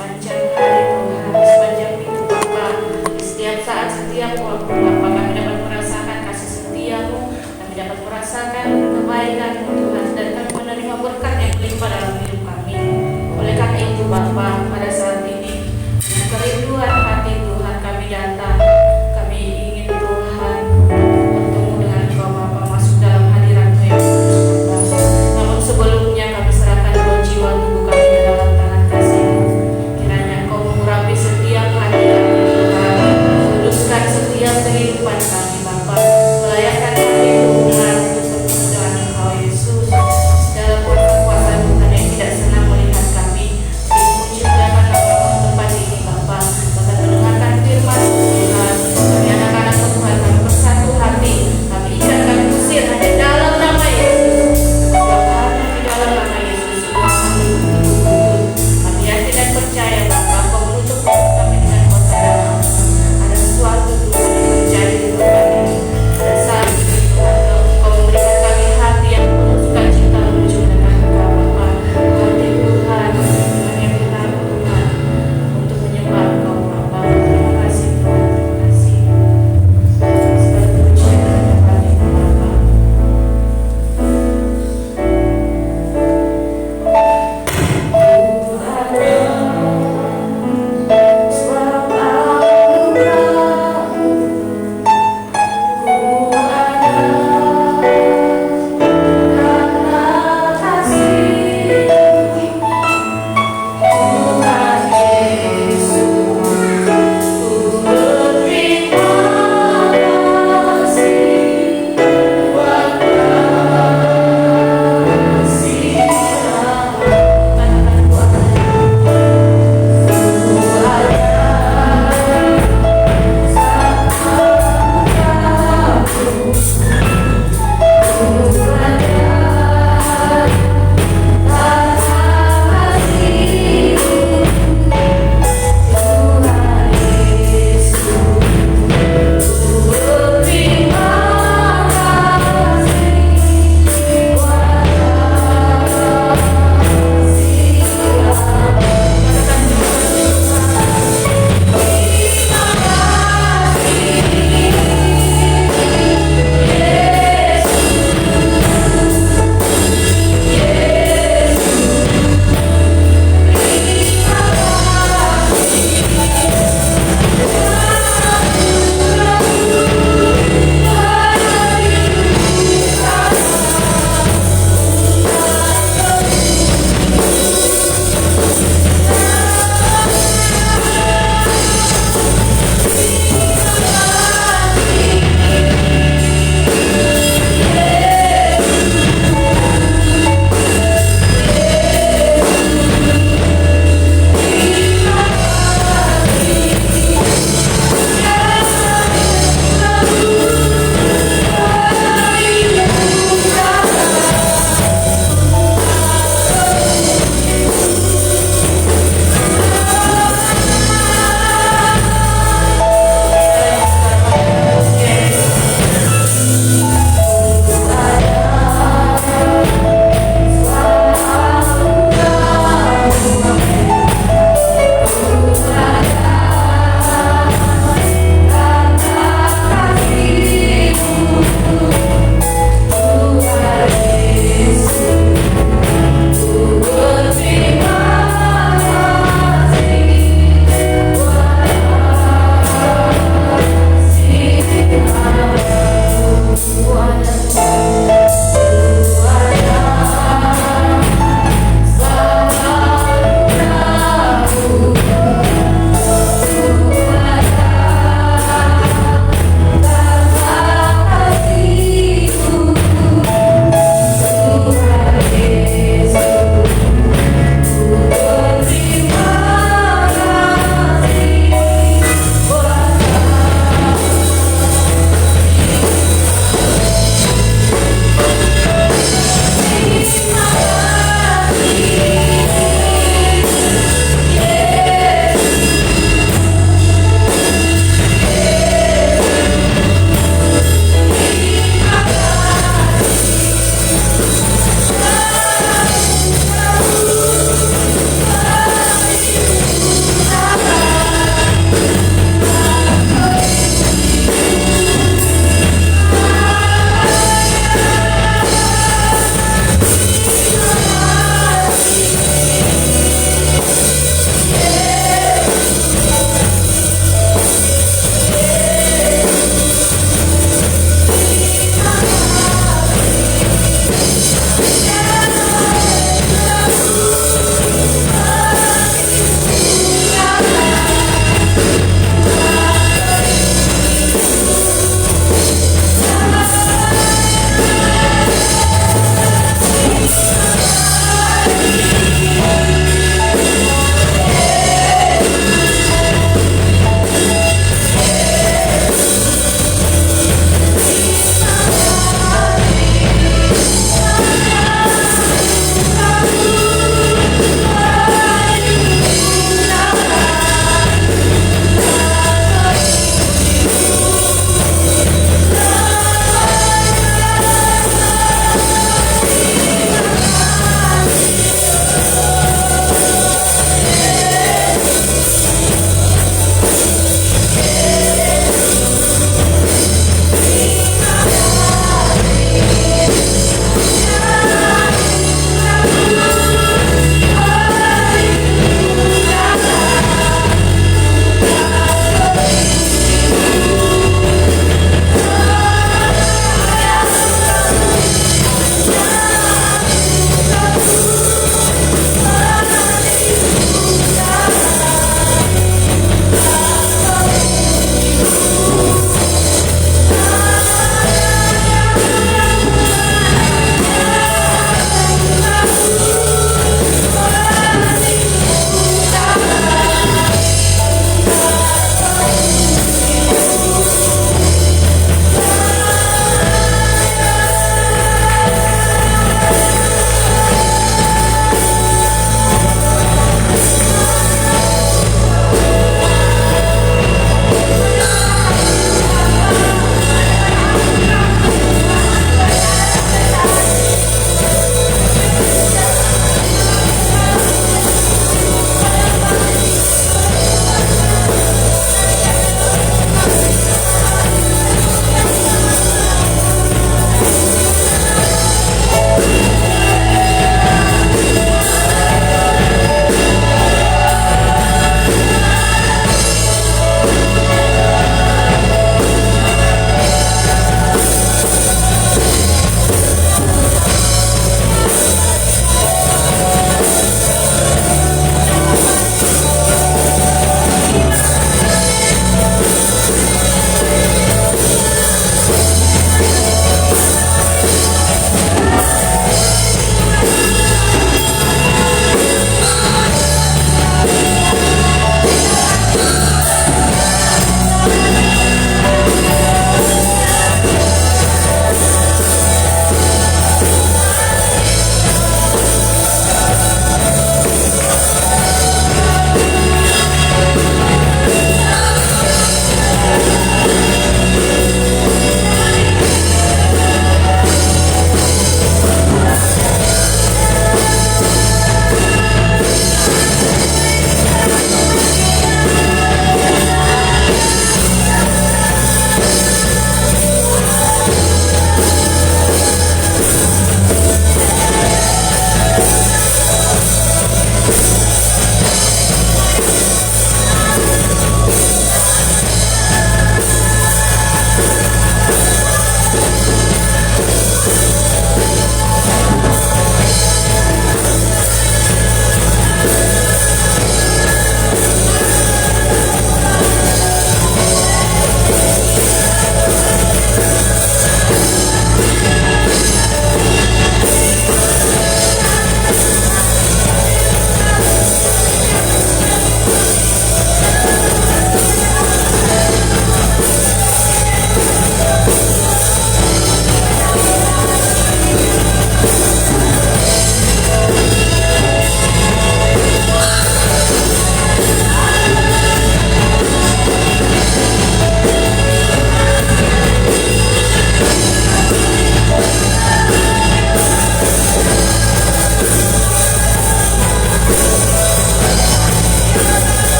sepanjang hari Tuhan, sepanjang minggu Bapa, di setiap saat, setiap waktu Bapa, kami dapat merasakan kasih setia-Mu, kami dapat merasakan kebaikan-Mu Tuhan, dan kami menerima berkat yang melimpah dalam hidup kami. Oleh karena itu Bapa, pada saat ini dengan kerinduan hati Tuhan kami datang, kami ingin Tuhan bertemu dengan Engkau Bapa, masuk dalam hadirat-Mu yang kudus Bapa. Namun sebelumnya kami serahkan roh jiwa tubuh kami ke dalam tangan kasih-Mu. Kiranya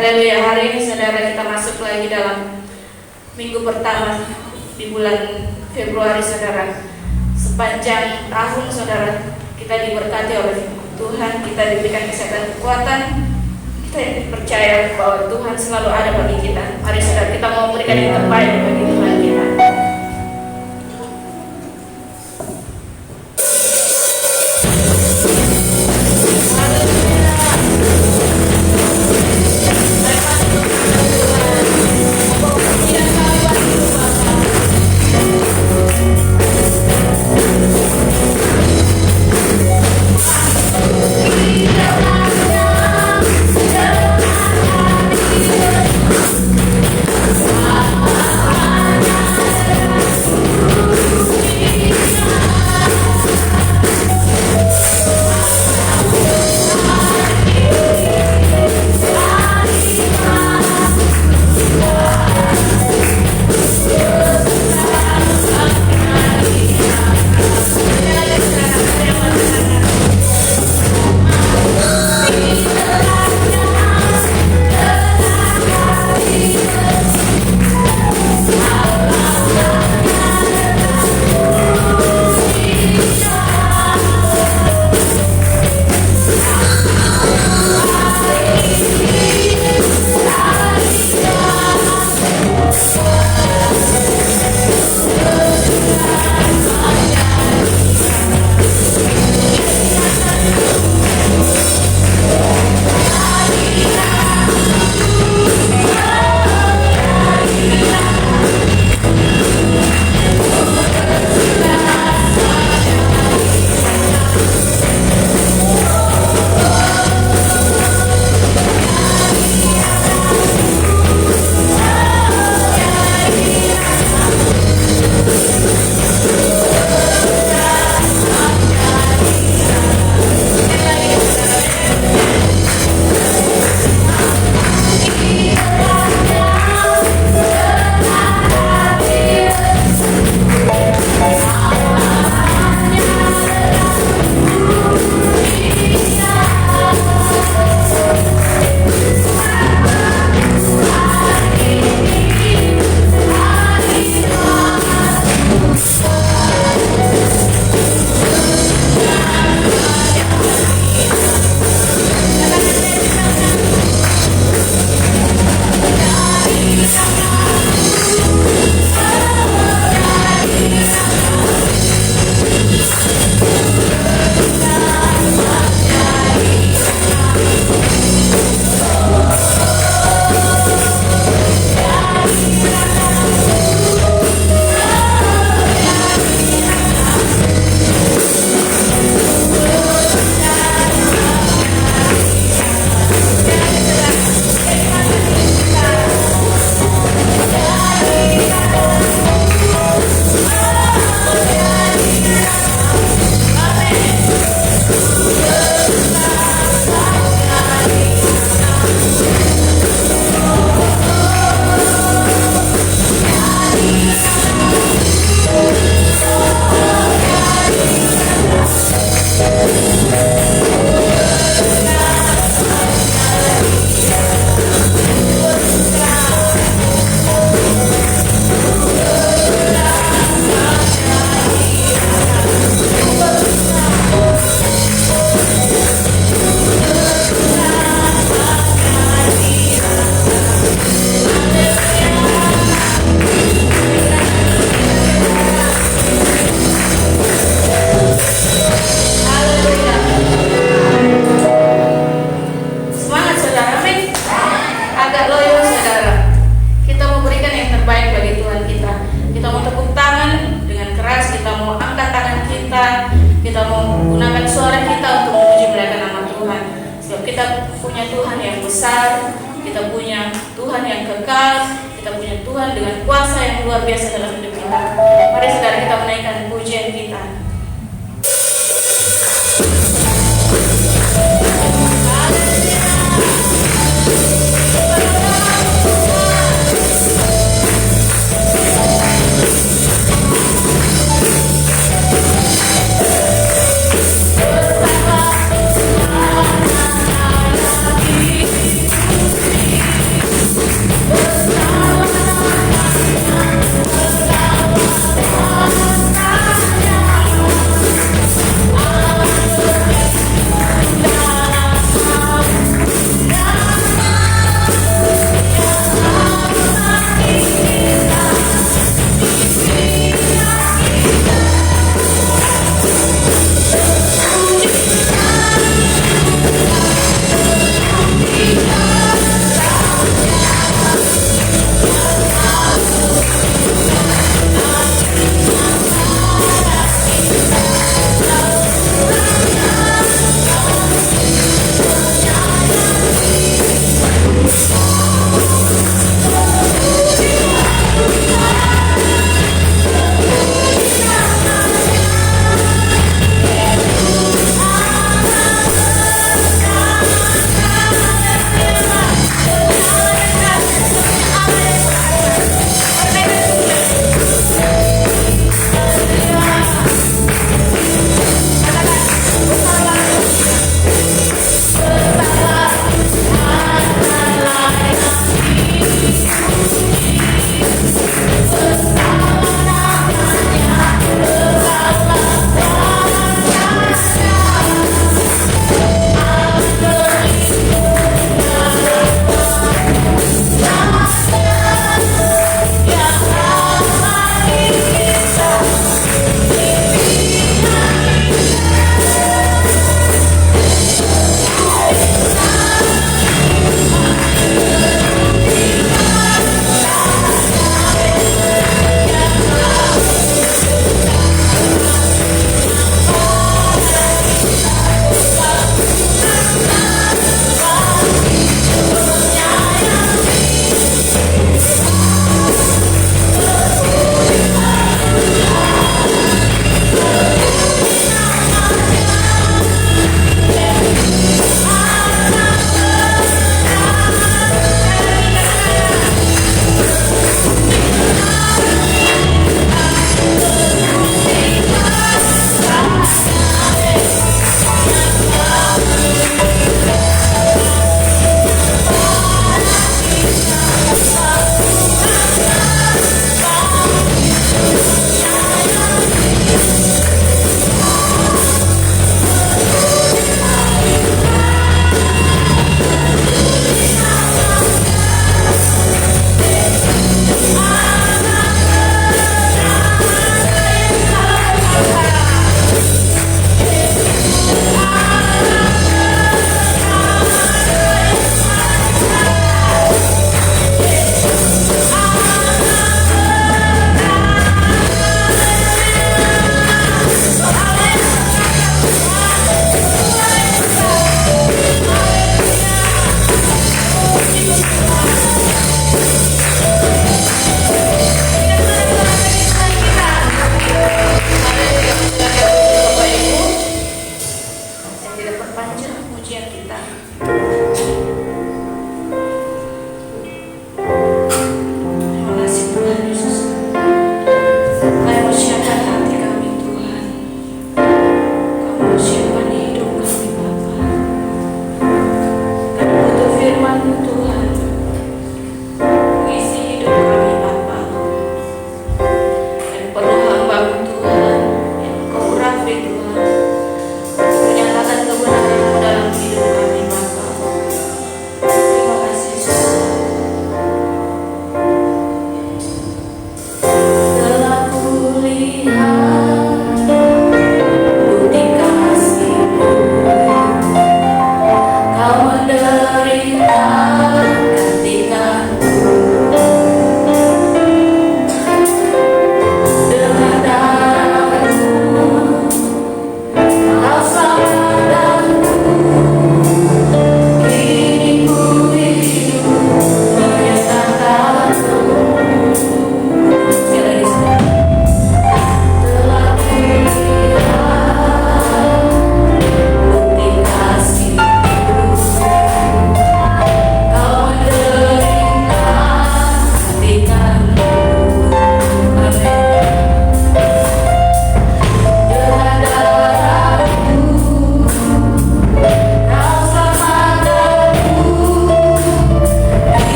Haleluya. Hari ini saudara kita masuk lagi dalam minggu pertama di bulan Februari saudara. Sepanjang tahun saudara kita diberkati oleh Tuhan, kita diberikan kesehatan kekuatan, kita percaya bahwa Tuhan selalu ada bagi kita. Mari saudara kita mau memberikan yang terbaik bagi Tuhan kita.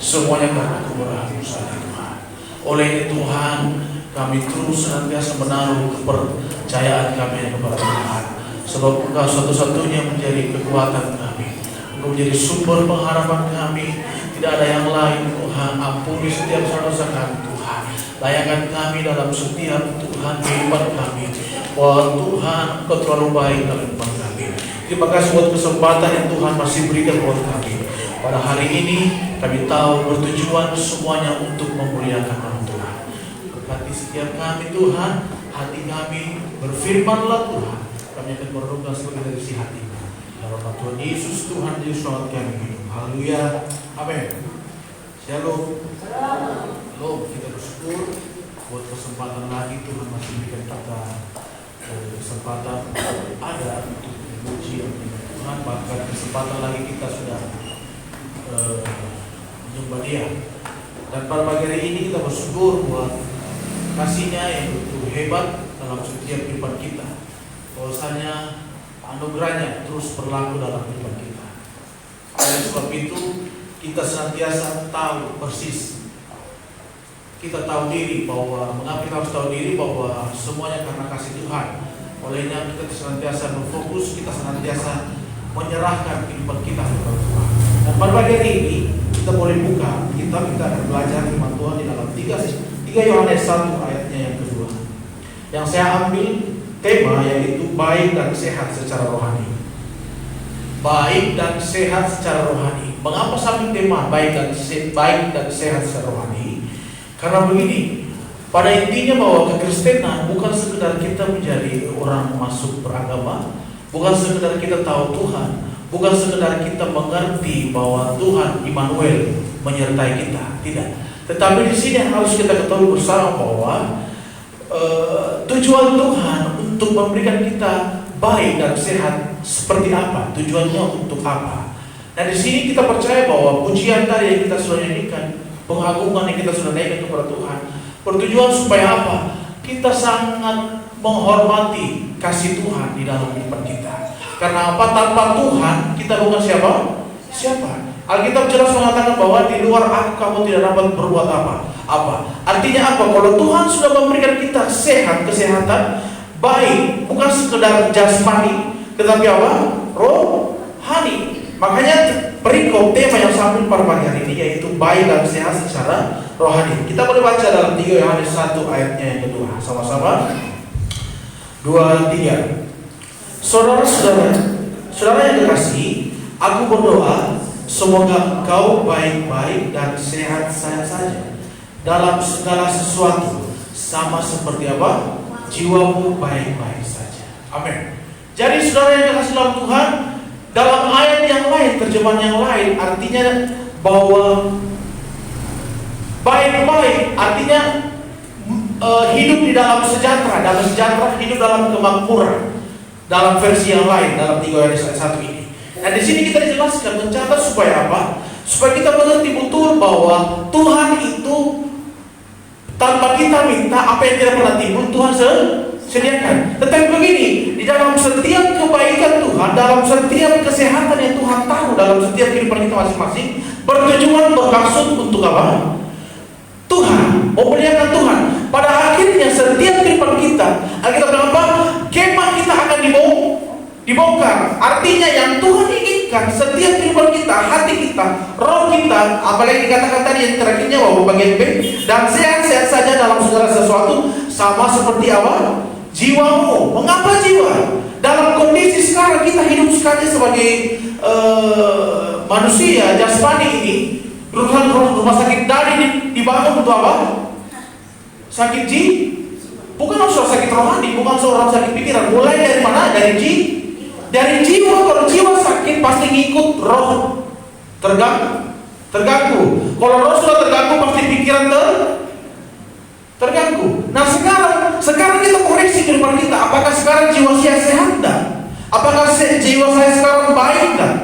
Semuanya karena kemurahan-Mu saja Tuhan. Oleh Tuhan, kami terus senantiasa menaruh kepercayaan kami kepada Tuhan. Sebab Engkau satu-satunya menjadi kekuatan kami. Engkau menjadi sumber pengharapan kami. Tidak ada yang lain Tuhan. Ampuni setiap dosa kami Tuhan. Layankan kami dalam setiap Tuhan kehidupan kami. Wah Tuhan, Engkau terlalu baik dalam kehidupan kami. Terima kasih buat kesempatan yang Tuhan masih berikan buat kami. Pada hari ini kami tahu bertujuan semuanya untuk memuliakan nama Tuhan. Berkati setiap kami Tuhan, hati kami berfirman-Lah Tuhan. Kami akan berdoa sebagai dari isi hati. Dalam nama Tuhan Yesus Tuhan Yesus selamat kami hidup. Haleluya. Amin. Shalom. Shalom. Kita bersyukur buat kesempatan lagi Tuhan masih berikan kita kesempatan ada untuk memuji Tuhan. Bahkan kesempatan lagi kita sudah menyembah Dia. Dan pada pagi hari ini kita bersyukur buat kasih-Nya yang begitu hebat dalam setiap kehidupan kita. Bahwasanya anugerah-Nya terus berlaku dalam kehidupan kita. Oleh sebab itu kita senantiasa tahu persis. Kita tahu diri bahwa mengapa kita harus tahu diri bahwa semuanya karena kasih Tuhan. Olehnya kita senantiasa berfokus, kita senantiasa menyerahkan kehidupan kita kepada Tuhan. Dan pada pagi hari ini kita boleh buka kita akan belajar firman Tuhan di dalam 3 Yohanes 1 ayatnya yang kedua. Yang saya ambil tema yaitu baik dan sehat secara rohani. Baik dan sehat secara rohani. Mengapa sambil tema baik dan sehat secara rohani? Karena begini, pada intinya bahwa kekristenan bukan sekedar kita menjadi orang masuk beragama, bukan sekedar kita tahu Tuhan, bukan sekedar kita mengerti bahwa Tuhan Immanuel menyertai kita, tidak. Tetapi di sini harus kita ketahui bersama bahwa tujuan Tuhan untuk memberikan kita baik dan sehat seperti apa? Tujuannya untuk apa? Nah di sini kita percaya bahwa pujian tadi yang kita sudah nyanyikan, pengagungan yang kita sudah naikkan kepada Tuhan, bertujuan supaya apa? Kita sangat menghormati kasih Tuhan di dalam kehidupan kita. Karena apa? Tanpa Tuhan kita bukan siapa? Alkitab jelas mengatakan bahwa di luar Aku kamu tidak dapat berbuat apa. Artinya apa? Kalau Tuhan sudah memberikan kita kesehatan baik, bukan sekedar jasmani, tetapi apa? Rohani. Makanya perikop tema yang sampai pada pagi hari ini yaitu baik dan sehat secara rohani. Kita boleh baca dalam 3 Yohanes 1 ayatnya yang kedua. Sama-sama. 2, 3. Saudara yang kekasih, aku berdoa semoga engkau baik-baik dan sehat-sehat saja dalam segala sesuatu, sama seperti apa? Jiwamu baik-baik saja. Amin. Jadi saudara yang kekasih dalam Tuhan, dalam ayat yang lain, terjemahan yang lain, artinya bahwa baik-baik artinya hidup di dalam sejahtera, hidup dalam kemakmuran. Dalam versi yang lain, dalam 3 Yohanes 1 ini. Nah di sini kita dijelaskan mencatat supaya apa? Supaya kita mengerti betul bahwa Tuhan itu tanpa kita minta apa yang tidak pernah timbul Tuhan sediakan. Tetapi begini, di dalam setiap kebaikan Tuhan, dalam setiap kesehatan yang Tuhan taruh dalam setiap kehidupan kita masing-masing, bertujuan bermaksud untuk apa? Tuhan, memuliakan Tuhan. Pada akhirnya setiap kehidupan kita bilang apa? Kemah kita akan dibongkar. Artinya yang Tuhan pastikan setiap kehidupan kita, hati kita, roh kita, apalagi dikatakan tadi yang terakhirnya bahwa bagian B, dan sehat-sehat saja dalam segala sesuatu, sama seperti apa? Jiwamu. Mengapa jiwa? Dalam kondisi sekarang kita hidup sekali sebagai manusia jasmani ini, rumah sakit dari dibangun untuk apa? Sakit bukan soal sakit rohani, bukan soal sakit pikiran. Mulai dari mana? Dari jiwa. Kalau jiwa sakit pasti ngikut roh terganggu. Kalau roh sudah terganggu pasti pikiran terganggu. Nah sekarang kita koreksi kehidupan kita. Apakah sekarang jiwa saya sehat enggak? Apakah jiwa saya sekarang baik enggak?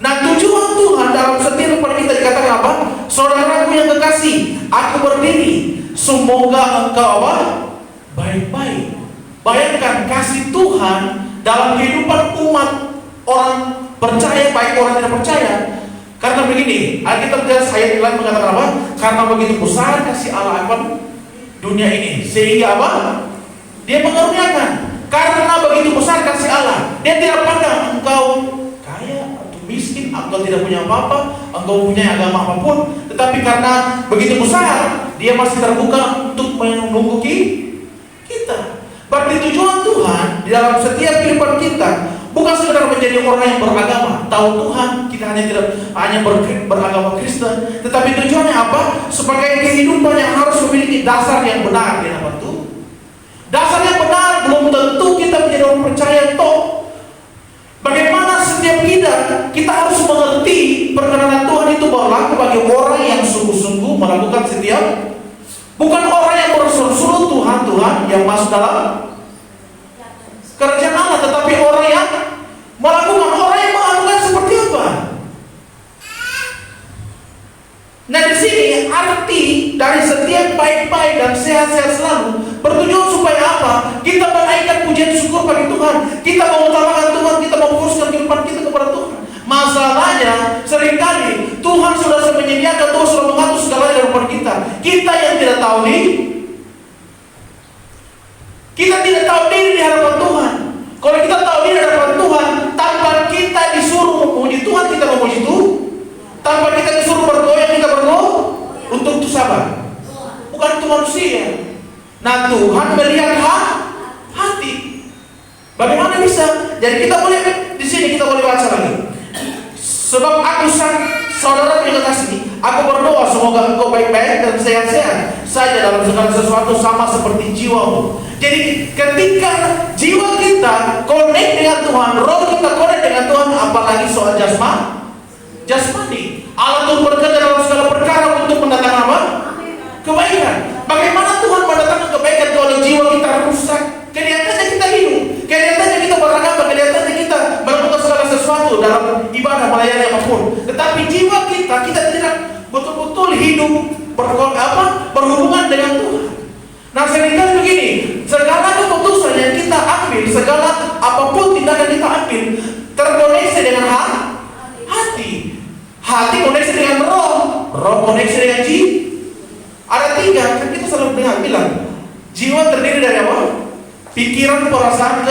Nah tujuan Tuhan dalam setiap kehidupan kita dikatakan apa? Saudaraku yang kekasih, aku berdiri, semoga engkau apa? Baik-baik. Bayangkan kasih Tuhan dalam kehidupan umat orang percaya, baik orang tidak percaya. Karena begini, Alkitab ayat lain mengatakan apa? Karena begitu besar kasih Allah akan dunia ini, sehingga apa? Dia mengaruniakan. Karena begitu besar kasih Allah, Dia tidak pandang engkau kaya atau miskin, engkau tidak punya apa-apa, engkau punya agama apapun, tetapi karena begitu besar, Dia masih terbuka untuk menunggu kita. Berarti tujuan Tuhan di dalam setiap kehidupan kita bukan sekedar menjadi orang yang beragama, tahu Tuhan, kita tidak hanya beragama Kristen, tetapi tujuannya apa? Sebagai kehidupan yang harus memiliki dasar yang benar. Di apa itu? Dasar yang benar belum tentu kita menjadi orang percaya toh. Bagaimana setiap kita harus mengerti perkenanan Tuhan itu berlaku bagi orang yang sungguh-sungguh melakukan setiap. Bukan orang yang bersuruh Tuhan yang masuk dalam kerajaan Allah, tetapi orang yang melakukan seperti apa? Nah di sini arti dari setiap baik-baik dan sehat-sehat selalu bertujuan supaya apa? Kita menaikkan pujian syukur bagi Tuhan, kita mengutamakan Tuhan, kita memfokuskan kehidupan kita kepada Tuhan. Masalahnya seringkali Tuhan sudah menyediakan, Tuhan sudah mengatur segalanya dalam kehidupan kita. Kita yang tidak tahu diri, kita tidak tahu diri di hadapan Tuhan. Kalau kita tahu diri di hadapan Tuhan, tanpa kita disuruh memuji Tuhan, kita memuji Tuhan. Tanpa kita disuruh berdoa, kita berdoa untuk itu sabar. Bukan untuk manusia. Nah Tuhan melihat hati. Bagaimana bisa? Jadi kita boleh di sini kita boleh baca lagi. Sebab aku saudara yang kekasih, aku berdoa semoga engkau baik-baik dan sehat-sehat saja dalam segala sesuatu sama seperti jiwamu. Jadi ketika jiwa kita connect dengan Tuhan, roh kita connect dengan Tuhan, apalagi soal jasmani. Allah Tuhan bekerja dalam segala perkara untuk mendatangkan apa? Kebaikan. Bagaimana Tuhan mendatangkan kebaikan kalau jiwa kita rusak? Kelihatannya kita hidup, kelihatannya kita beragama, kelihatannya kita melakukan segala sesuatu dalam ibadah melayani apapun. Tetapi jiwa kita tidak betul-betul hidup berhubungan dengan Tuhan. Nah seringkali begini, segala keputusan yang kita ambil, segala apapun tindakan kita ambil terkoneksi dengan hati. Hati koneksi dengan roh koneksi dengan jiwa. Ada 3, kan kita selalu bilang jiwa terdiri dari apa? Pikiran, perasaan,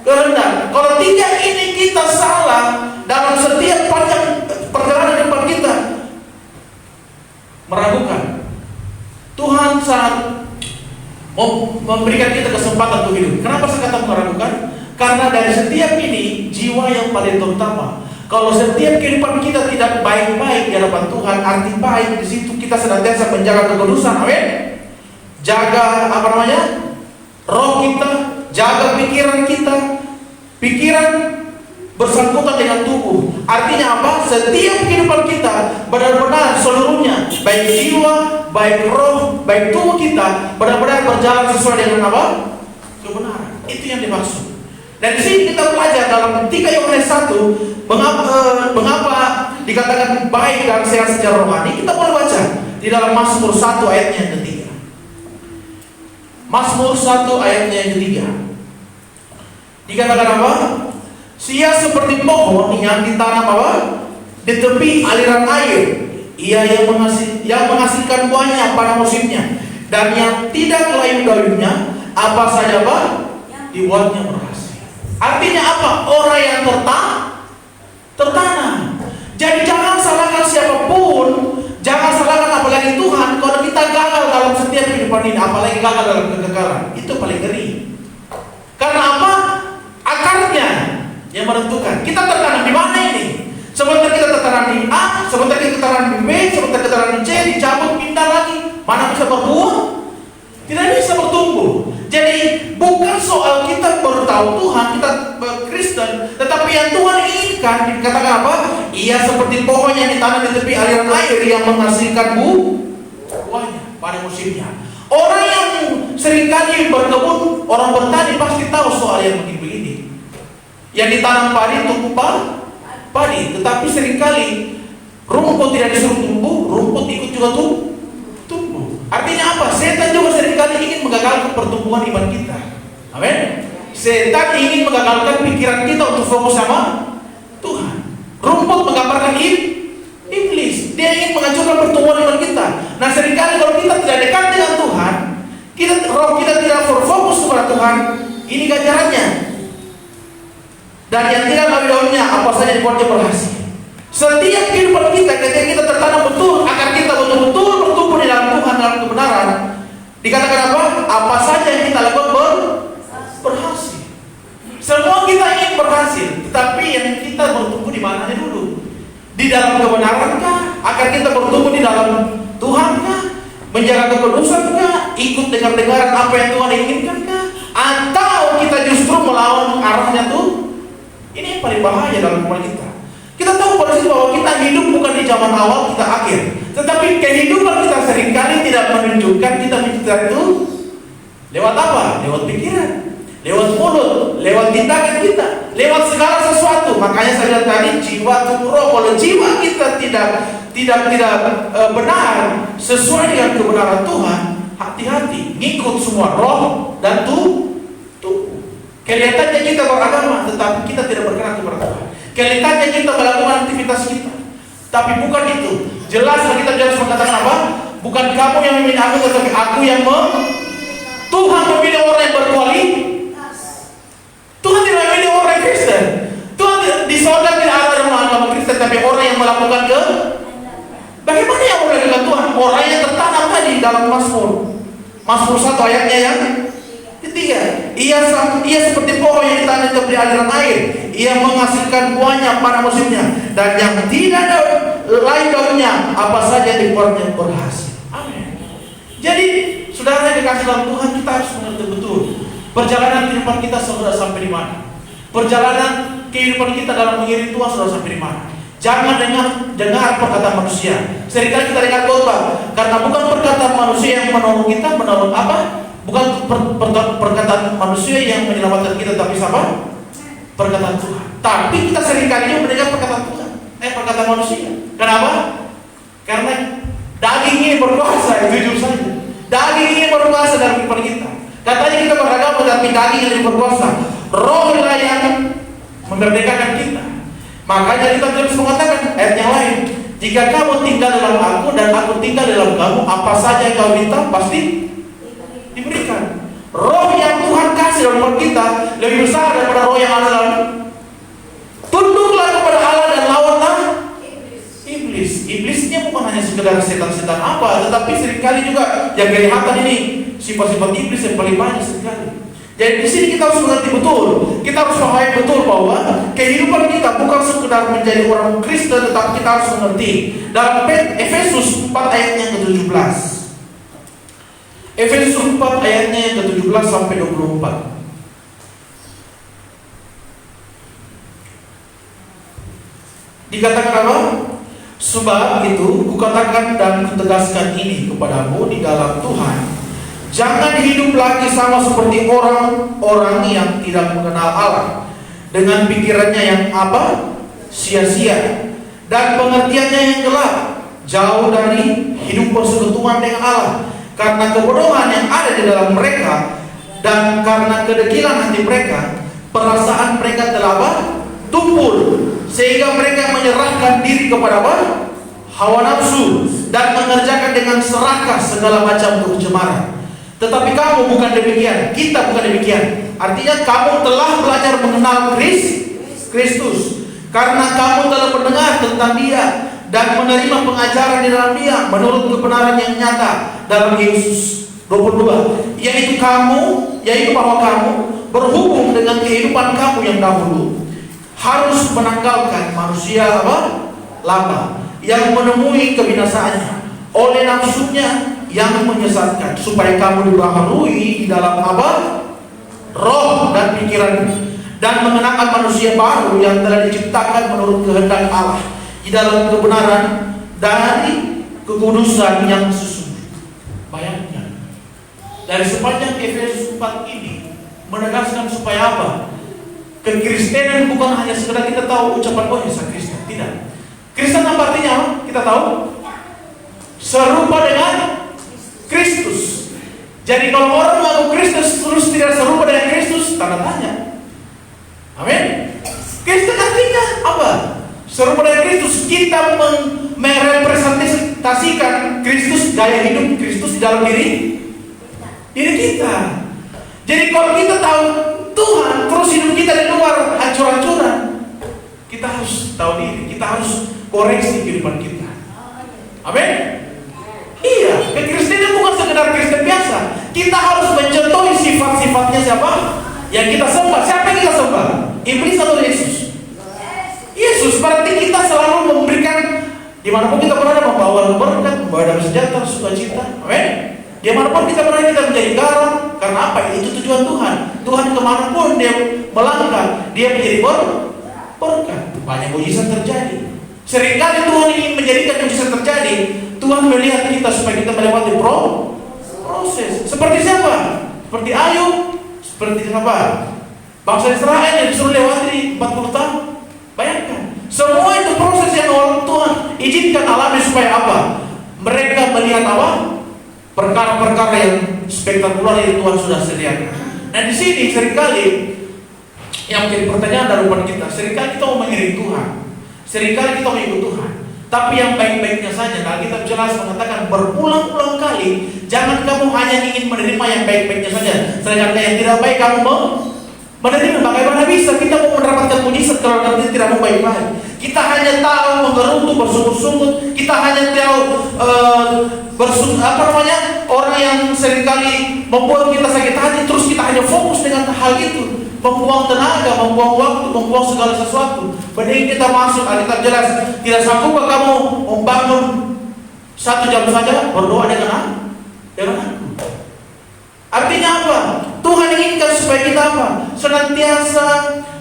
kehendak. Kalau 3 ini kita salah dalam setiap panjang perjalanan depan kita, meragukan. Tuhan sangat memberikan kita kesempatan untuk hidup. Kenapa saya kata meragukan? Karena dari setiap ini jiwa yang paling terutama. Kalau setiap kehidupan kita tidak baik-baik di hadapan Tuhan, arti baik di situ kita senantiasa menjaga kekudusan, amin. Jaga roh kita, jaga pikiran kita. Pikiran bersangkutan dengan tubuh. Artinya apa? Setiap kehidupan kita benar-benar seluruhnya, baik jiwa, baik roh, baik tubuh kita benar-benar berjalan sesuai dengan apa? Kebenaran. Itu yang dimaksud. Dan di sini kita belajar dalam 3 Yohanes 1 mengapa dikatakan baik dan sehat secara rohani. Kita boleh baca di dalam Mazmur 1 ayatnya yang ketiga. Mazmur 1 ayatnya yang ketiga. Dikatakan apa? Sia seperti pohon yang ditanam apa? Di tepi aliran air. Ia yang menghasilkan buahnya pada musimnya, dan yang tidak layu daunnya, apa saja apa? Dibuatnya berhasil. Artinya apa? Orang yang sebentar keterangan B, sebentar keterangan C, dicabut, pindah lagi. Mana bisa berbuah? Tidak bisa bertumbuh. Jadi bukan soal kita baru tahu Tuhan, kita Kristen, tetapi yang Tuhan inginkan, dikatakan apa? Ia seperti pohon yang ditanam di tepi aliran air yang menghasilkan buahnya pada musimnya. Orang yang seringkali berkebun, orang bertani pasti tahu soal yang begini. Yang ditanam padi tumbuh padi, tetapi seringkali rumput tidak disuruh tumbuh, rumput ikut juga tumbuh. Artinya apa? Setan juga seringkali ingin menggagalkan pertumbuhan iman kita. Amin. Setan ingin menggagalkan pikiran kita untuk fokus sama Tuhan. Rumput menggambarkan iblis. Dia ingin menghancurkan pertumbuhan iman kita. Nah, seringkali kalau kita tidak dekat dengan Tuhan, roh kita tidak berfokus kepada Tuhan, ini ganjarannya. Dan yang tidak tahu daunnya, apa saja dibuatnya berhasil. Setiap kehidupan kita, ketika kita tertanam betul, agar kita betul-betul bertumbuh di dalam Tuhan, dalam kebenaran, dikatakan apa? Apa saja yang kita lakukan berhasil. Semua kita ingin berhasil, tetapi yang kita bertumbuh di mananya dulu? Di dalam kebenarankah? Agar kita bertumbuh di dalam Tuhankah? Menjaga kekudusankah? Ikut dengar-dengaran apa yang Tuhan inginkankah? Atau kita justru melawan arahnya tuh? Ini yang paling bahaya dalam kehidupan kita. Kita tahu pada bahwa kita hidup bukan di zaman awal, kita akhir. Tetapi kehidupan kita seringkali tidak menunjukkan kita mencintai itu lewat apa? Lewat pikiran, lewat mulut, lewat tindakan kita, lewat segala sesuatu. Makanya saya bilang tadi, jiwa tubuh roh. Kalau jiwa kita tidak benar sesuai dengan kebenaran Tuhan, hati-hati, ngikut semua roh dan tubuh. Kelihatannya kita beragama, tetapi kita tidak berkenan kepada Tuhan. Kelihatannya kita melakukan aktivitas kita, tapi bukan itu. Jelas kita jelas mengatakan apa? Bukan kamu yang memilih aku, tetapi aku yang Tuhan memilih orang yang berkualitas. Tuhan tidak memilih orang Kristen. Tuhan di sorga tidak ada dalam agama Kristen, tapi orang yang melakukan bagaimana yang orang dengan Tuhan? Orang yang tertanam tadi dalam Mazmur 1 ayatnya yang ketiga. Ia seperti pohon yang ditanam di tepi aliran air. Ia menghasilkan buahnya pada musimnya, dan yang tidak ada lain daunnya, apa saja dibuatnya berhasil. Amin. Jadi, saudara yang dikasih dalam Tuhan, kita harus mengerti betul perjalanan kehidupan kita sudah sampai di mana. Perjalanan kehidupan kita dalam mengiring Tuhan sudah sampai di mana. Jangan dengar perkataan manusia. Seringkali kita dengar khotbah, karena bukan perkataan manusia yang menolong kita, menolong apa? Bukan perkataan manusia yang menyelamatkan kita, tapi siapa? Perkataan Tuhan. Tapi kita seringkali juga mendengar perkataan Tuhan, perkataan manusia. Kenapa? Karena daging ini berkuasa, itu jujur saja. Daging ini berkuasa dalam kehidupan kita. Katanya kita beragama, tapi daging yang berkuasa. Roh yang memerdekakan kita. Makanya kita terus mengatakan ayat yang lain, jika kamu tinggal dalam aku dan aku tinggal dalam kamu, apa saja yang kau minta pasti diberikan. Roh yang Tuhan kasih dalam kita lebih besar daripada roh yang ada dalam. Tunduklah kepada Allah dan lawanlah iblis. Iblisnya bukan hanya sekedar setan-setan apa, tetapi seringkali juga yang kelihatan ini sifat-sifat iblis yang paling banyak seringkali. Jadi di sini kita harus mengerti betul, kita harus pahami betul bahwa kehidupan kita bukan sekedar menjadi orang Kristen, tetapi kita harus mengerti dalam Efesus 4 ayatnya yang ke-17. Efesus 4 ayatnya yang ke-17 sampai 24. Dikatakan apa? Sebab itu kukatakan dan kutegaskan ini kepadamu di dalam Tuhan, jangan hidup lagi sama seperti orang-orang yang tidak mengenal Allah, dengan pikirannya yang apa? Sia-sia, dan pengertiannya yang gelap, jauh dari hidup persekutuan dengan Allah, karena kebodohan yang ada di dalam mereka, dan karena kedegilan hati mereka, perasaan mereka telah tumpul, sehingga mereka menyerahkan diri kepada hawa nafsu, dan mengerjakan dengan serakah segala macam pencemaran. Tetapi kamu bukan demikian, kita bukan demikian. Artinya kamu telah belajar mengenal Kristus, karena kamu telah mendengar tentang Dia dan menerima pengajaran di dalam Dia menurut kebenaran yang nyata dalam Yesus 22, yaitu bahwa kamu berhubung dengan kehidupan kamu yang dahulu harus menanggalkan manusia lama yang menemui kebinasaannya, oleh nafsunya yang menyesatkan, supaya kamu dibaharui di dalam apa? Roh dan pikiran, dan mengenakan manusia baru yang telah diciptakan menurut kehendak Allah di dalam kebenaran dari kekudusan yang sesungguhnya. Bayangkan, dari sepanjang Efesus 4 ini menegaskan supaya apa? Kekristenan bukan hanya sekedar kita tahu ucapan oh ya saya Kristen, tidak. Kristen apa artinya? Kita tahu serupa dengan Kristus. Jadi kalau orang mengaku Kristus terus tidak serupa dengan Kristus, tanda tanya. Amin. Kristen artinya apa? Serupa dengan Kristus. Kita merepresentasikan Kristus, gaya hidup Kristus di dalam diri kita. Jadi kalau kita tahu Tuhan, terus hidup kita di luar hancur-hancuran, kita harus tahu diri, kita harus koreksi kehidupan kita. Amin. Iya, kekristenan bukan sekedar Kristen biasa. Kita harus mencontohi sifat-sifatnya siapa? Yang kita sembah. Siapa yang kita sembah? Iblis atau Yesus? Yesus. Berarti kita selalu memberikan, dimanapun kita berada, membawa berkat, membawa damai sejahtera, sukacita. Amin. Dimanapun kita berada, kita menjadi garam. Karena apa? Itu tujuan Tuhan. Tuhan kemanapun dia melangkah, dia menjadi berkat. Banyak mujizat terjadi. Seringkali Tuhan ingin menjadikan mujizat terjadi. Tuhan melihat kita supaya kita melewati proses. Seperti siapa? Seperti Ayub. Seperti apa? Bangsa Israel yang disuruh lewati 40 tahun. Bayangkan. Semua itu proses yang orang Tuhan izinkan alami supaya apa? Mereka melihat apa? Perkara-perkara yang spektakuler yang Tuhan sudah sediakan. Nah di sini seringkali yang menjadi pertanyaan dari umat kita, seringkali kita mau mengiring Tuhan, seringkali kita mau ikut Tuhan, tapi yang baik-baiknya saja. Nah kita jelas mengatakan berulang-ulang kali, jangan kamu hanya ingin menerima yang baik-baiknya saja, sedangkan yang tidak baik kamu mau menerima. Bagaimana bisa kita mau mendapatkan mujizat kalau nanti tidak mau baik-baik? Kita hanya tahu menggerutu, bersungut-sungut. Kita hanya tahu orang yang seringkali membuat kita sakit hati. Terus kita hanya fokus dengan hal itu, membuang tenaga, membuang waktu, membuang segala sesuatu. Padahal kita masuk, Alkitab jelas, tidak sanggup kamu membangun 1 jam saja berdoa dengan aku. Artinya apa? Tuhan inginkan supaya kita apa? Senantiasa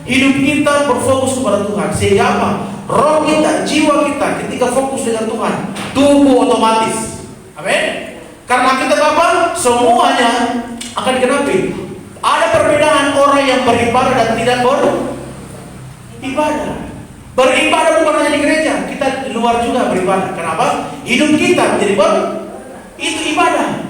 hidup kita berfokus kepada Tuhan. Sehingga apa? Roh kita, jiwa kita ketika fokus dengan Tuhan, tubuh otomatis. Amin. Karena kita apa? Semuanya akan dikenapi. Ada perbedaan orang yang beribadah dan tidak beribadah. Beribadah bukan hanya di gereja, kita di luar juga beribadah. Kenapa? Hidup kita menjadi itu ibadah.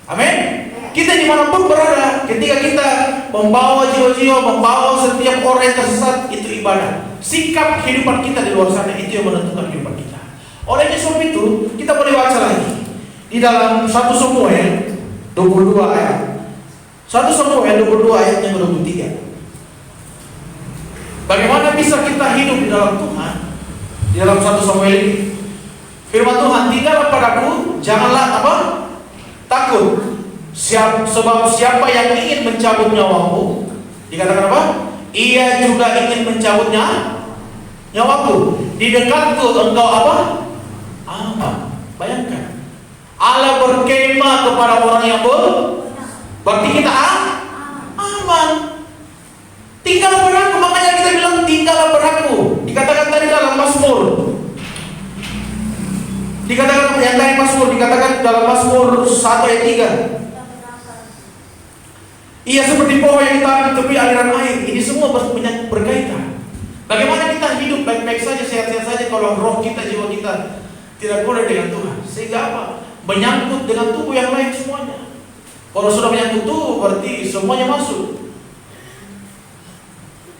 Amin. Kita dimanapun berada, ketika kita membawa jiwa-jiwa, membawa setiap orang yang tersesat, itu ibadah. Sikap kehidupan kita di luar sana, itu yang menentukan kehidupan kita. Oleh sebab itu, kita boleh baca lagi di dalam 1 Samuel 22 ayat. 1 Samuel 22 ayat yang ke-23. Bagaimana bisa kita hidup di dalam Tuhan? Di dalam 1 Samuel ini, firman Tuhan, tinggallah padaku, janganlah apa? Takut. Sebab siapa yang ingin mencabut nyawamu, dikatakan apa? Ia juga ingin mencabutnya nyawaku. Di dekatku engkau apa? Aman. Bayangkan, Allah berkemah kepada orang yang berarti kita aman. Tinggallah padaku, makanya kita bilang tinggallah padaku. Dikatakan tadi dalam Mazmur, dikatakan yang lain Mazmur, dikatakan dalam Mazmur 1 ayat 3. Ia seperti pohon yang ditanam di tepi aliran air. Ini semua berkaitan. Bagaimana kita hidup baik-baik saja, sehat-sehat saja kalau roh kita, jiwa kita tidak boleh dengan Tuhan. Sehingga apa? Menyangkut dengan tubuh yang lain semuanya. Kalau sudah menyangkut tubuh, berarti semuanya masuk.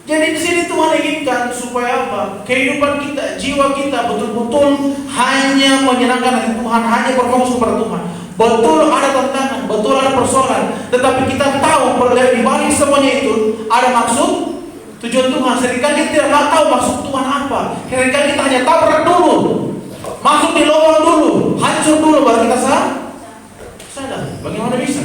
Jadi di sini Tuhan inginkan supaya apa? Kehidupan kita, jiwa kita betul-betul hanya menyenangkan hati Tuhan, hanya berfokus kepada Tuhan. Betul ada tantangan, betul ada persoalan, tetapi kita tahu di balik semuanya itu ada maksud, tujuan Tuhan. Seringkali kita tidak tahu maksud Tuhan apa. Seringkali kita hanya tabrak dulu, masuk di lubang dulu, hancur dulu, baru kita sadar. Bagaimana bisa?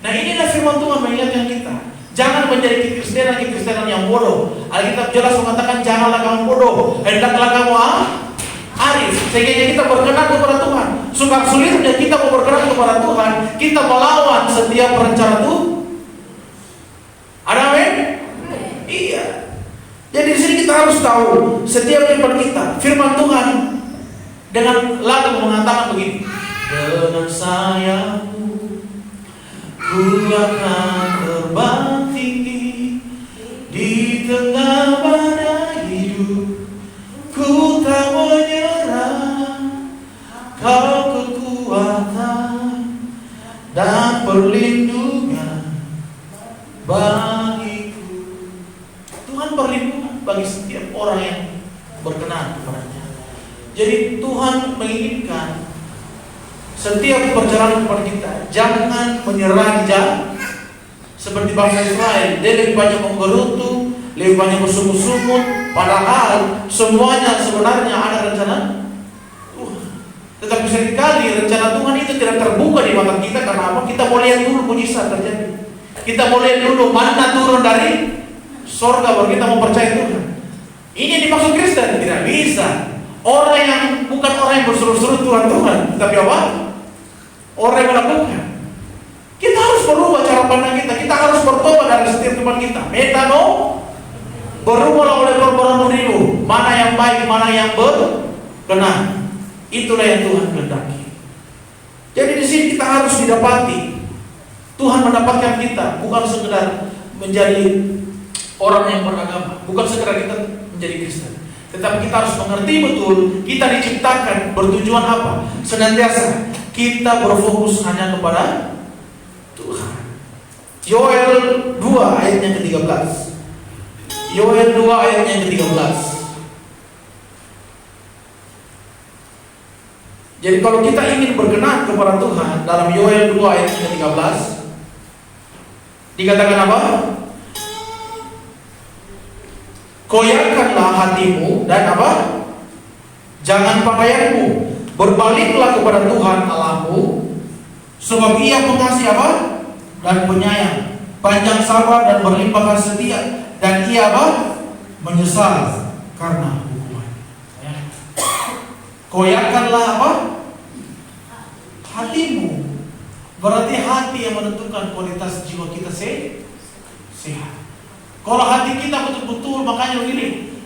Nah inilah firman Tuhan mengingatkan kita. Jangan menjadi kekristenan yang bodoh. Alkitab jelas mengatakan janganlah kamu bodoh, hendaklah kamu arif. sekali sehingga kita berkenan kepada Tuhan. Sukar sulitnya kita mau berkenan kepada Tuhan, kita melawan setiap rencana Tuhan. Ada amin? Iya. Jadi di sini kita harus tahu setiap kehidupan kita, firman Tuhan dengan lagu mengatakan begini. Dengan sayapmu ku akan terbang tinggi di tengah badai hidup. Ku tak menyerah, Kau kekuatan dan perlindungan bagiku. Tuhan perlindungan bagi setiap orang yang berkenan kepadanya. Jadi Tuhan menginginkan setiap perjalanan kepada kita jangan menyerah jalan seperti bangsa Israel. Dia lebih banyak menggerutu, lebih banyak bersungut-sungut, padahal semuanya sebenarnya ada rencana Tuhan. Tetapi seringkali rencana Tuhan itu tidak terbuka di mata kita. Karena apa? Kita mau lihat dulu mujizat terjadi. Kita mau lihat dulu mana turun dari sorga baru kita mau percaya Tuhan. Ini dimaksud Kristen? Tidak bisa. Orang yang bukan orang yang berseru-seru Tuhan, tapi apa? Orang yang melakukan. Kita harus berubah cara pandang kita. Kita harus bertobat dari setiap teman kita. Metano, berubahlah oleh perbuatan dirimu. Mana yang baik, mana yang berkenan. Itulah yang Tuhan kehendaki. Jadi di sini kita harus didapati. Tuhan mendapatkan kita bukan sekedar menjadi orang yang beragama, bukan sekedar kita menjadi Kristen. Tetapi kita harus mengerti betul kita diciptakan bertujuan apa? Senantiasa kita berfokus hanya kepada Tuhan. Yoel 2 ayatnya ke-13. Yoel 2 ayatnya ke-13. Jadi kalau kita ingin berkenan kepada Tuhan, dalam Yoel 2 ayat ke-13 dikatakan apa? Koyakkanlah hatimu dan apa? Jangan pakaianmu. Berbaliklah kepada Tuhan Allahmu, sebab Ia pengasih apa? Dan penyayang, panjang sabar dan berlimpah kasih setia, dan Ia apa? Menyesal karena hukuman. Koyakkanlah apa? Hatimu. Berarti hati yang menentukan kualitas jiwa kita sehat. Kalau hati kita betul-betul, makanya begini,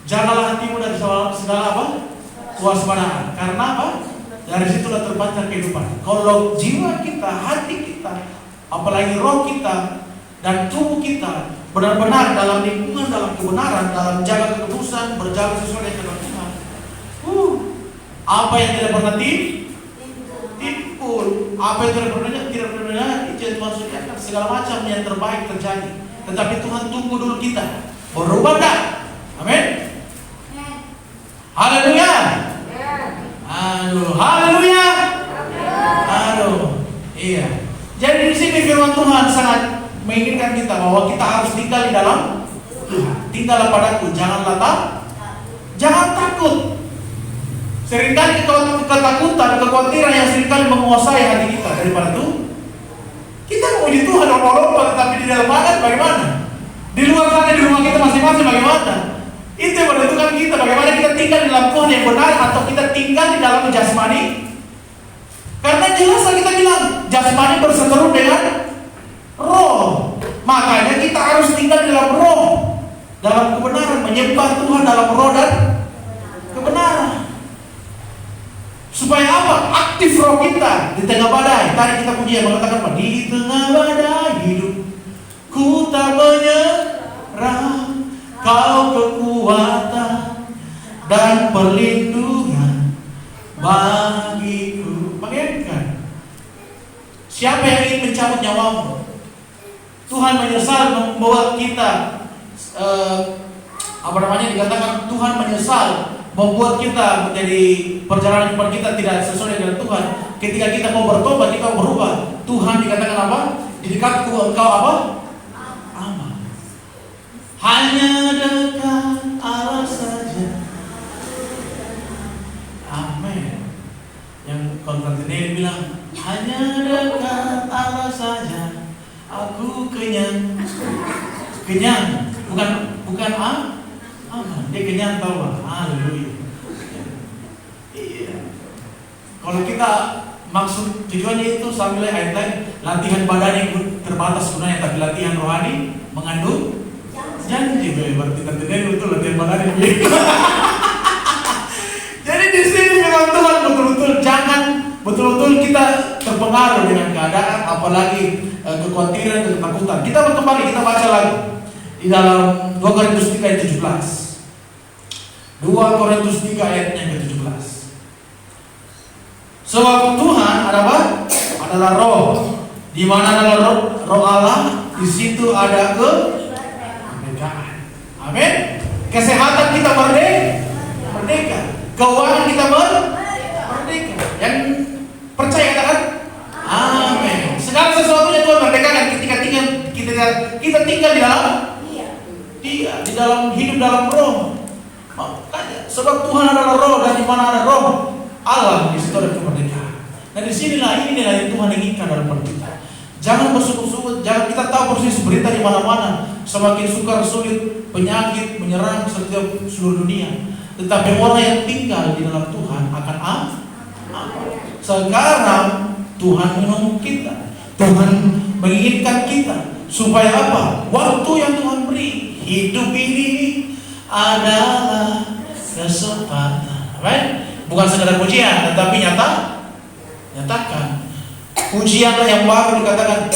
jagalah hatimu dari segala apa? Kewaspadaan. Karena apa? Dari situlah terpancar kehidupan. Kalau jiwa kita, hati kita, apalagi roh kita dan tubuh kita benar-benar dalam lingkungan, dalam kebenaran, dalam jaga kekudusan, berjalan sesuai dengan Tuhan. Apa yang tidak pernah timbul, apa yang tidak pernah itu maksudnya segala macam yang terbaik terjadi. Tetapi Tuhan tunggu dulu kita berubah dah. Amin. Haleluya. Aduh, haleluya. Aduh, iya. Jadi di sini firman Tuhan sangat menginginkan kita bahwa kita harus tinggal di dalam Tuhan. Tinggallah padaku, jangan takut. Seringkali ketakutan, kekhawatiran yang seringkali menguasai hati kita daripada Tuhan. Kita mau di Tuhan lomba-lomba, tetapi di dalam badan bagaimana? Di luar sana, di rumah kita masing-masing bagaimana? Itu yang menentukan kita, bagaimana kita tinggal di dalam Tuhan yang benar atau kita tinggal di dalam jasmani. Karena jelas kita bilang jasmani berseteru dengan roh. Makanya kita harus tinggal di dalam roh, dalam kebenaran, menyembah Tuhan dalam roh dan kebenaran. Supaya apa? Aktif roh kita di tengah badai. Tadi kita puji yang mengatakan apa? Di tengah badai hidup, ku tak menyerah, Kau kekuatan dan perlindungan bagiku. Bayangkan, siapa yang ingin mencabut nyawamu? Tuhan menyesal membuat kita dikatakan Tuhan menyesal membuat kita menjadi perjalanan kepada kita tidak sesuai dengan Tuhan. Ketika kita mau bertobat, kita mau berubah, Tuhan dikatakan apa? Di dekatku engkau apa? Aman. Hanya dekat Allah saja. Amin. Yang Konstantinus bilang, hanya dekat Allah saja, aku kenyang. Kenyang, bukan aman. Dia kenyang tahu. Haleluya. Kalau kita maksud tujuannya itu sambil ayat lain, latihan badan yang terbatas sebenarnya, tapi latihan rohani mengandung janji. Berarti tentunya itu latihan badan yang Jadi di sini memang Tuhan betul-betul jangan betul-betul kita terpengaruh dengan keadaan, apalagi kekhawatiran, ketakutan. Kita kembali, kita baca lagi di dalam 2 Korintus 3 ayat 17. 2 Korintus 3 ayatnya ke-17. Sebab Tuhan adalah roh. Di mana adalah roh Allah, di situ ada kemerdekaan. Amin. Kesehatan kita merdeka. Keuangan kita merdeka. Yang percaya kan? Amin. Segala sesuatunya Tuhan merdekakan ketika kita tinggal di dalam Dia, di dalam hidup dalam roh. Makanya sebab Tuhan adalah roh, dan di mana ada roh Allah, di situ ada kemerdekaan. Nah disinilah yang Tuhan inginkan dalam kita. Jangan bersungguh-sungguh, jangan kita tahu persis berita di mana-mana, semakin sukar sulit penyakit menyerang setiap seluruh dunia. Tetapi orang yang tinggal di dalam Tuhan akan aman. Sekarang Tuhan menunggu kita, Tuhan menginginkan kita supaya apa? Waktu yang Tuhan beri, hidup ini adalah kesempatan. Amin. Bukan sekedar pujian, tetapi nyatakan. Pujianlah yang baru dikatakan.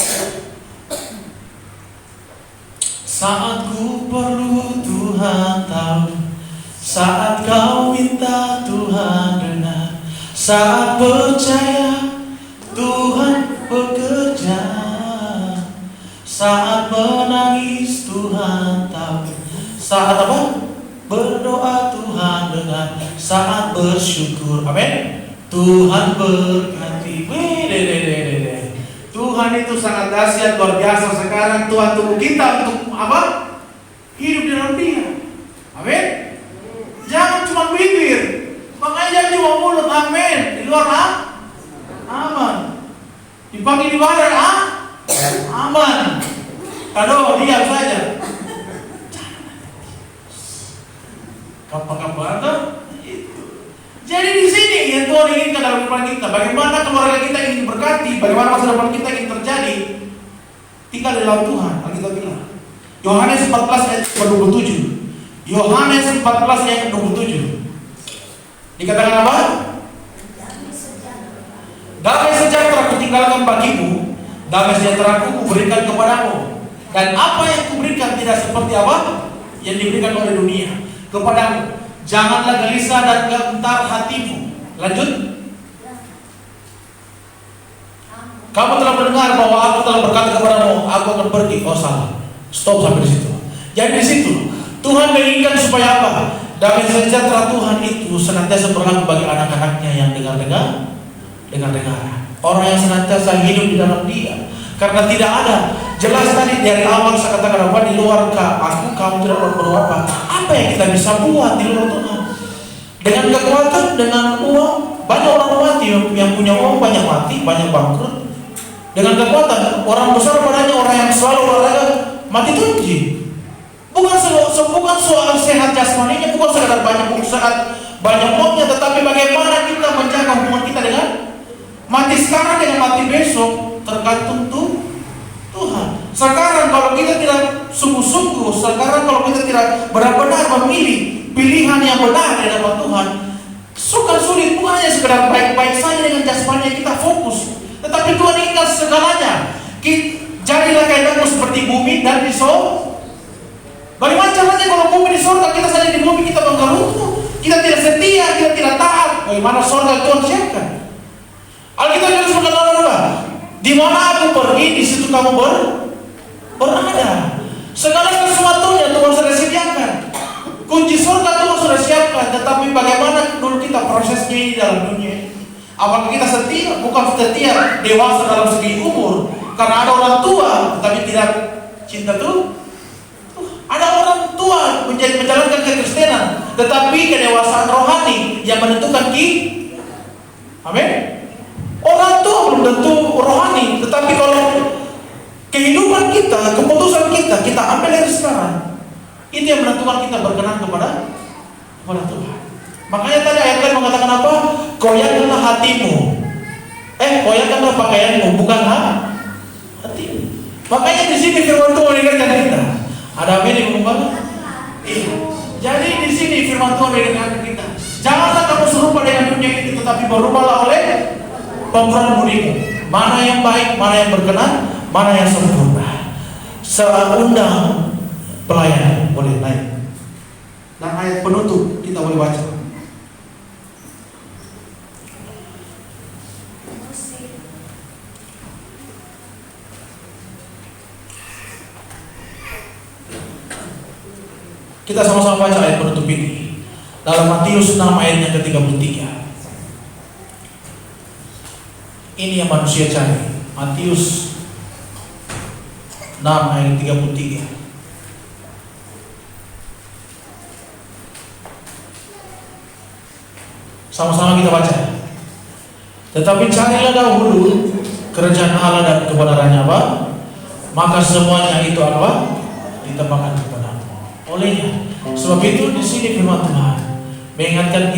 Saat ku perlu Tuhan tahu, saat kau minta Tuhan dengar, saat percaya Tuhan bekerja, saat menangis Tuhan tahu, saat apa? Berdoa Tuhan dengar, saat bersyukur, amin, Tuhan berkati. Tuhan itu sangat dahsyat, luar biasa. Sekarang Tuhan tunggu kita untuk apa? Hidup di dalam Dia, amin. Jangan cuma bibir, makanya jangan cuma mulut, amin. Di luar aman, di pagi di barat aman. Aduh, diam saja. Kapal-kapal itu. Jadi di sini yang Tuhan inginkan dalam kehidupan kita. Bagaimana keluarga kita ingin diberkati, bagaimana masa depan kita ingin terjadi. Tinggal di dalam Tuhan. Alkitab bilang. Yohanes 14 ayat 27. Yohanes 14 ayat 27. Dikatakan apa? Damai sejahtera kutinggalkan bagimu, damai sejahtera kuberikan kepadamu. Dan apa yang kuberikan tidak seperti apa yang diberikan oleh dunia kepadamu. Janganlah gelisah dan gentar hatimu. Lanjut. Kamu telah mendengar bahwa aku telah berkata kepadamu, aku akan pergi. Oh salah. Stop sampai di situ. Jadi di situ Tuhan menginginkan supaya apa? Damai sejahtera Tuhan itu senantiasa berlaku bagi anak-anaknya yang dengar-dengar. Orang yang senantiasa hidup di dalam Dia. Karena tidak ada, jelas tadi dari awal saya katakan apa, di luar aku kamu tidak perlu berbuat apa yang kita bisa buat di luar Tuhan. Dengan kekuatan, dengan uang, banyak orang mati, yang punya uang banyak mati, banyak bangkrut. Dengan kekuatan, orang besar banyak orang yang selalu olahraga mati tunji. Bukan soal sehat jasmaninya, bukan sekadar banyak uangnya, tetapi bagaimana kita menjaga hubungan kita dengan mati sekarang dengan mati besok. Tergantung Tuhan. Sekarang kalau kita tidak sungguh-sungguh, sekarang kalau kita tidak benar-benar memilih pilihan yang benar di hadapan Tuhan, sukar sulit, bukan hanya sekedar baik-baik saja dengan jasmani kita fokus, tetapi Tuhan ingat segalanya. Jadilah kaitanmu seperti bumi dan di sorga. Bagaimana caranya kalau bumi di sorga, kita saja di bumi kita menggerutu, kita tidak setia, kita tidak taat. Bagaimana sorga Tuhan siapkan? Alkitab harus berkata apa? Di mana aku pergi, di situ kamu berada. Segala sesuatunya Tuhan sudah sediakan. Kunci surga Tuhan sudah siapkan. Tetapi bagaimana dulu kita prosesnya di dalam dunia? Apakah kita setia? Bukan setia dewasa dalam segi umur, karena ada orang tua tapi tidak cinta Tuhan. Ada orang tua menjalankan kekristenan, tetapi kedewasaan rohani yang menentukan amin. Orang tua belum tentu rohani, tetapi kalau kehidupan kita, keputusan kita ambil dari sekarang, itu yang menentukan kita berkenan kepada Tuhan. Makanya tadi ayat lain mengatakan apa? koyakkanlah hatimu. Koyakkanlah pakaianmu, bukan hatimu. Makanya di sini firman Tuhan mengingatkan kita. Ada apa ini ngomong? Iya. Jadi di sini firman Tuhan mengingatkan kita. Janganlah kamu serupa dengan dunia ini, tetapi berubahlah oleh pembukaan budimu. Mana yang baik, mana yang berkenan, mana yang sempurna. Seundang pelayan boleh naik. Dan ayat penutup kita boleh baca. Kita sama-sama baca ayat penutup ini dalam Matius 6 ayat yang ke-33. Ini yang manusia cari. Matius 6 ayat 33. Sama-sama kita baca. Tetapi carilah dahulu kerajaan Allah dan kebenarannya apa? Maka semuanya itu apa? Ditambahkan kepadamu. Olehnya, sebab itu di sini firman Tuhan mengingatkan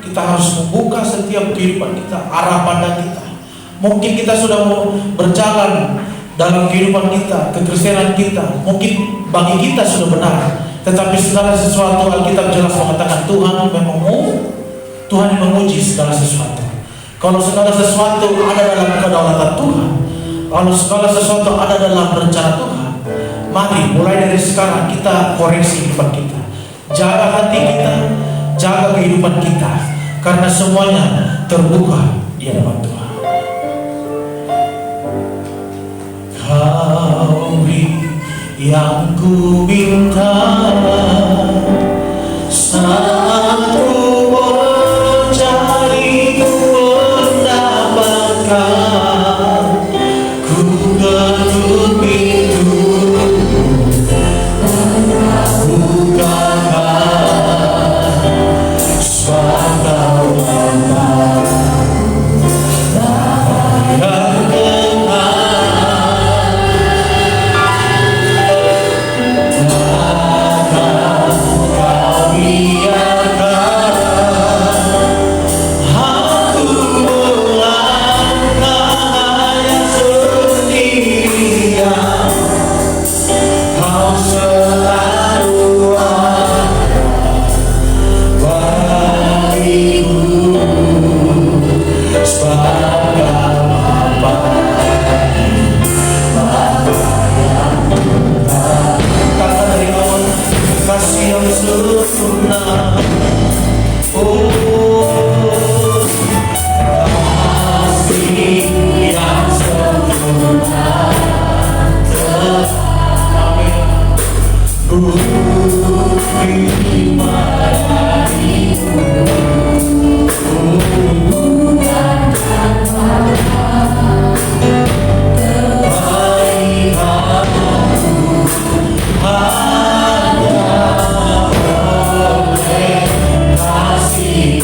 kita harus membuka setiap kehidupan kita, arah pandang kita. Mungkin kita sudah mau berjalan dalam kehidupan kita, kekristenan kita, mungkin bagi kita sudah benar, tetapi segala sesuatu Alkitab jelas mengatakan Tuhan yang menguji segala sesuatu. Kalau segala sesuatu ada dalam kedaulatan Tuhan, kalau segala sesuatu ada dalam rencana Tuhan, mari mulai dari sekarang kita koreksi kehidupan kita, jaga hati kita, jaga kehidupan kita, karena semuanya terbuka di hadapan Tuhan. Kau yang ku minta, satu mencari ku mendapatkan, ku ketuk pintu, bukakan suara kasih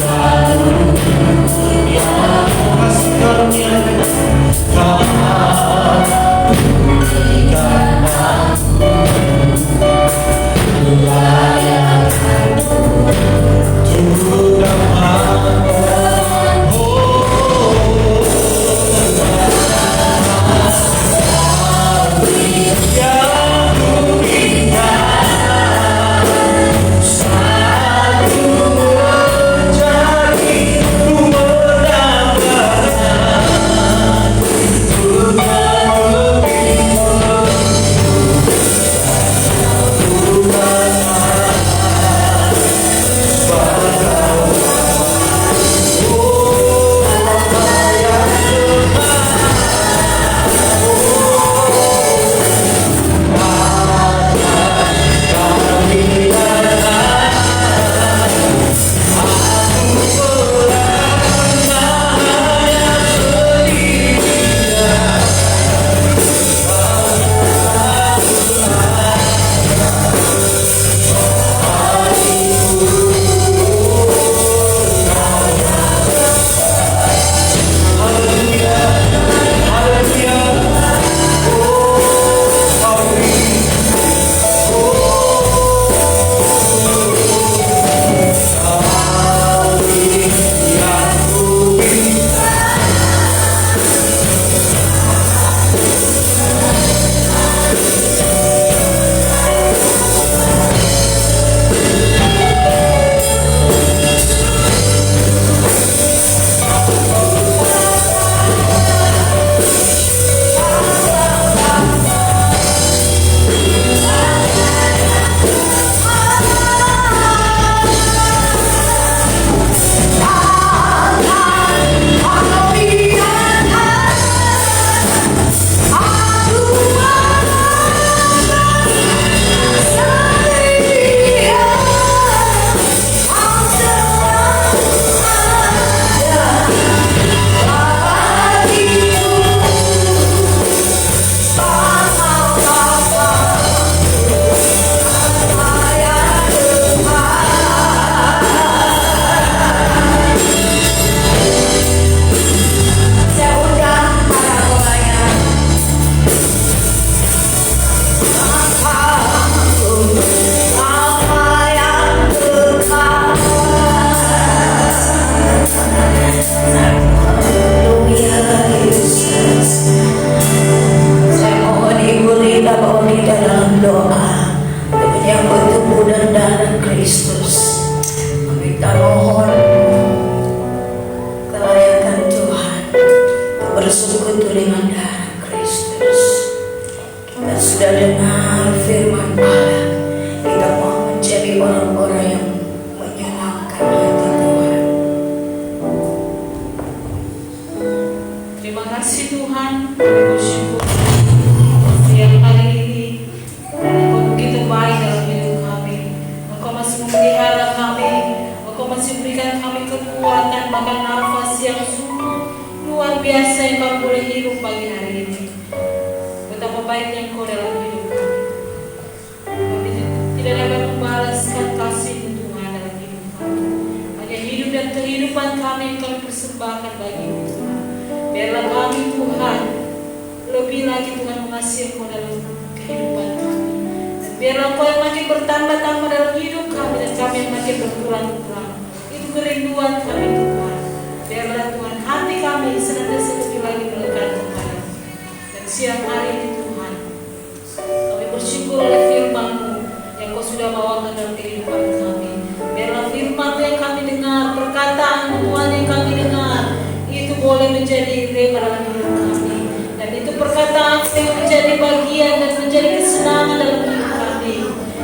kasih Tuhan, kami bersyukur setiap hari ini Engkau begitu baik dalam hidup kami. Engkau masih memelihara kami, Engkau masih berikan kami kekuatan, bahkan nafas yang sungguh luar biasa yang kami boleh hidup pagi hari ini. Betapa baiknya Engkau dalam hidup kami. Kami tidak dapat membalaskan kasih-Mu Tuhan dalam hidup kami. Hanya hidup dan kehidupan kami yang kami persembahkan bagi-Mu Tuhan. Biarlah kami Tuhan lebih lagi Tuhan mengasihi Engkau dalam kehidupan kami. Dan biarlah Engkau yang makin bertambah-tambah dalam hidup kami dan kami yang makin berkurang-kurang. Itu kerinduan kami Tuhan. Biarlah Tuhan hati kami senantiasa lebih lagi melekat kepada-Mu. Dan siang hari ini Tuhan, kami bersyukur oleh firman-Mu yang Kau sudah bawakan dalam kehidupan kami. Biarlah firman-Mu yang kami dengar, perkataan Tuhan yang kami dengar, itu boleh menjadi rema dalam hidup kami. Dan itu perkataan yang menjadi bagian dan menjadi kesenangan dalam hidup kami,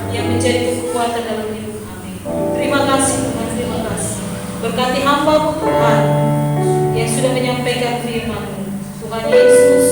yang menjadi kekuatan dalam hidup kami. Terima kasih Tuhan, terima kasih. Berkati hamba-Mu Tuhan yang sudah menyampaikan firman-Mu. Tuhan Yesus,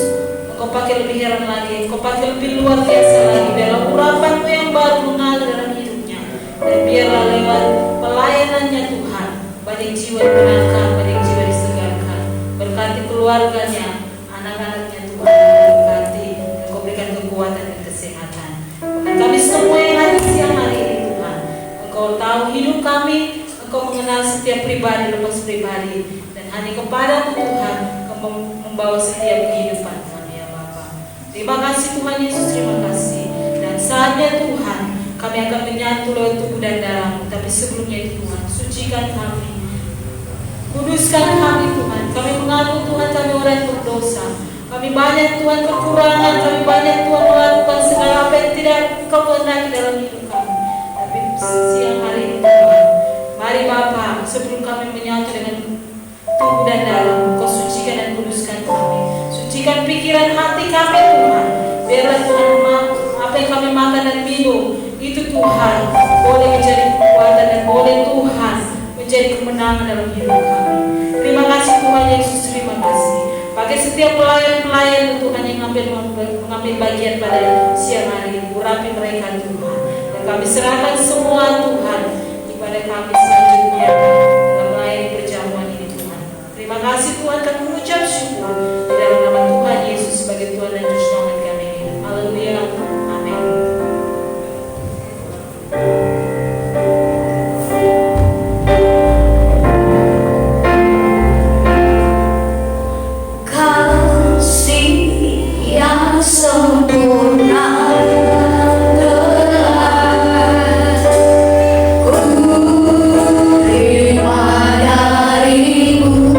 Engkau pakai lebih heran lagi, Engkau pakai lebih luar biasa lagi. Biarlah urapan-Mu yang baru mengalir dalam hidupnya. Dan biarlah lewat pelayanannya Tuhan, banyak jiwa dimenangkan, banyak jiwa disegarkan. Berkati keluarganya, anak-anaknya Tuhan, berkati, Engkau berikan kekuatan dan kesehatan. Dan kami semua yang ada siang hari ini Tuhan, Engkau tahu hidup kami, Engkau mengenal setiap pribadi lepas pribadi. Dan hanya kepada-Mu Tuhan, Engkau membawa setiap kehidupan kami ya Bapa. Terima kasih Tuhan Yesus, terima kasih. Dan saatnya Tuhan, kami akan menyatu lewat tubuh dan darah-Mu. Tapi sebelumnya itu Tuhan, sucikan kami, kuduskan kami Tuhan. Kami mengaku Tuhan kami orang yang berdosa. Kami banyak Tuhan kekurangan. Kami banyak Tuhan melakukan segala apa yang tidak Engkau kehendaki dalam hidup kami. Tapi siang hari ini Tuhan, mari Bapa, sebelum kami menyatu dengan tubuh dan darah-Mu, Kau sucikan dan kuduskan kami. Sucikan pikiran hati kami Tuhan. Biarlah Tuhan apa yang kami makan dan minum itu Tuhan boleh menjadi kekuatan dan boleh Tuhan menjadi kemenangan dalam hidup kami. Terima kasih Tuhan Yesus, terima kasih. Bagi setiap pelayan-pelayan Tuhan yang mengambil bagian pada siang hari ini, urapi mereka Tuhan. Dan kami serahkan semua Tuhan ibadah kami selanjutnya dalam melayani perjamuan ini Tuhan. Terima kasih Tuhan, kami mengucap syukur di dalam nama Tuhan Yesus sebagai Tuhan dan Juru Selamat kami. Haleluya, amin. Terima darimu,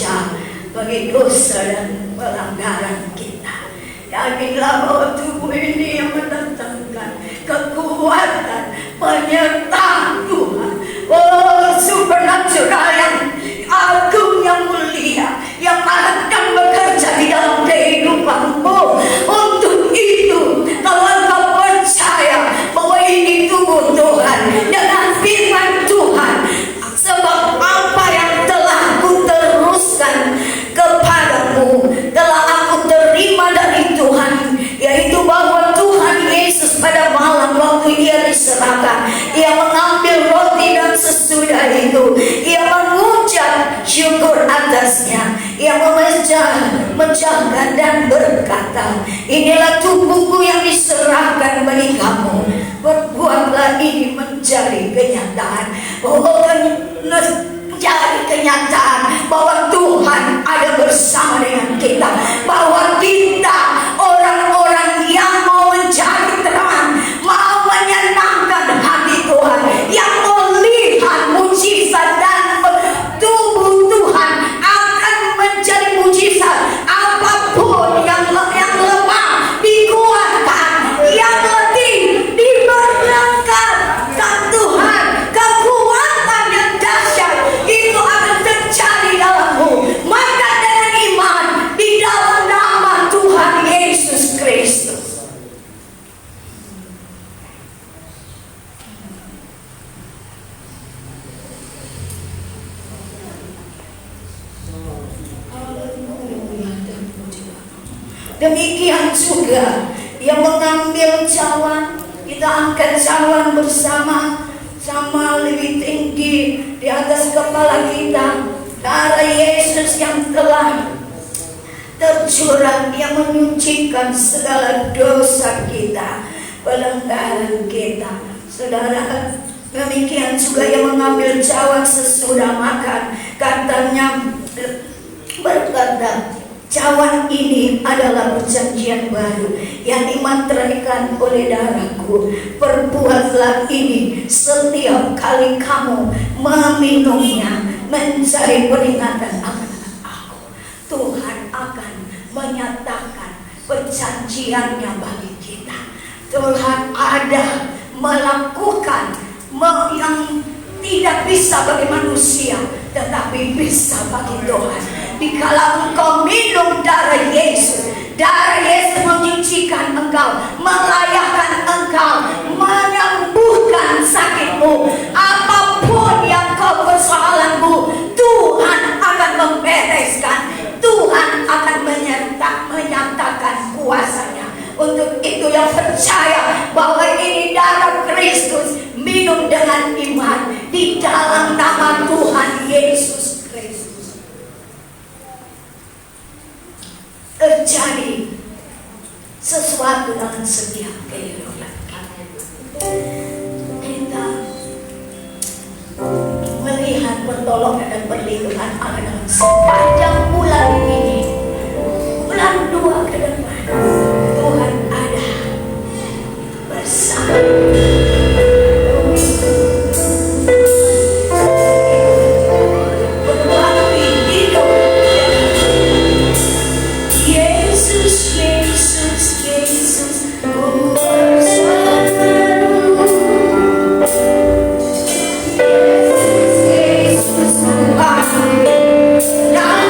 saja bagi dosa dan pelanggaran kita. Yakinlah bahwa tubuh ini yang mendatangkan kekuatan penyertaan Tuhan. Oh, supernatural yang agung, yang mulia, yang akan bekerja di dalam kehidupanmu. Untuk itu, kalau engkau percaya bahwa ini tubuh Tuhan dengan firman Tuhan, sebab apa yang telah kuteruskan kepadamu telah aku terima dari Tuhan, yaitu bahwa Tuhan Yesus pada malam waktu ia diserahkan, ia mengambil roti dan sesudah itu ia mengucap syukur atasnya, ia memecahkan dan berkata, inilah tubuhku yang diserahkan bagi kamu, berbuatlah ini menjadi kenyataan. Menjadi kenyataan bahwa Tuhan ada bersama dengan kita, bahwa kita orang-orang yang mau menjadi terang, mau menyenangkan hati Tuhan, yang melihat mujizat dan tubuh Tuhan akan menjadi mujizat. Apapun yang lemah dikuatkan, yang letih diberangkatkan Tuhan. Kekuatan yang dahsyat itu akan terjadi dalammu. Maka dengan iman di dalam nama Tuhan Yesus Kristus. Demikian juga yang mengambil cawan, kita angkat cawan bersama, sama lebih tinggi di atas kepala kita. Darah Yesus yang telah tercurah, yang menyucikan segala dosa kita, pelanggaran kita. Saudara, demikian juga yang mengambil cawan sesudah makan, katanya berkata, cawan ini adalah perjanjian baru yang dimateraikan oleh darahku. Perbuatlah ini setiap kali kamu meminumnya, mencari peringatan akan aku. Tuhan akan menyatakan perjanjiannya bagi kita. Tuhan ada melakukan yang tidak bisa bagi manusia, tetapi bisa bagi Tuhan. Dikala engkau minum darah Yesus menyucikan engkau, melayakkan engkau, menyembuhkan sakitmu. Apapun yang kau persoalanmu, Tuhan akan membereskan. Tuhan akan menyatakan kuasanya. Untuk itu yang percaya bahwa ini darah Kristus, minum dengan iman di dalam nama Tuhan Yesus Kristus. Terjadi sesuatu dalam setiap kehidupan kita. Melihat pertolongan dan perlindungan Allah dalam sepanjang bulan ini, bulan 2 ke depan. Tuhan ada bersama. Now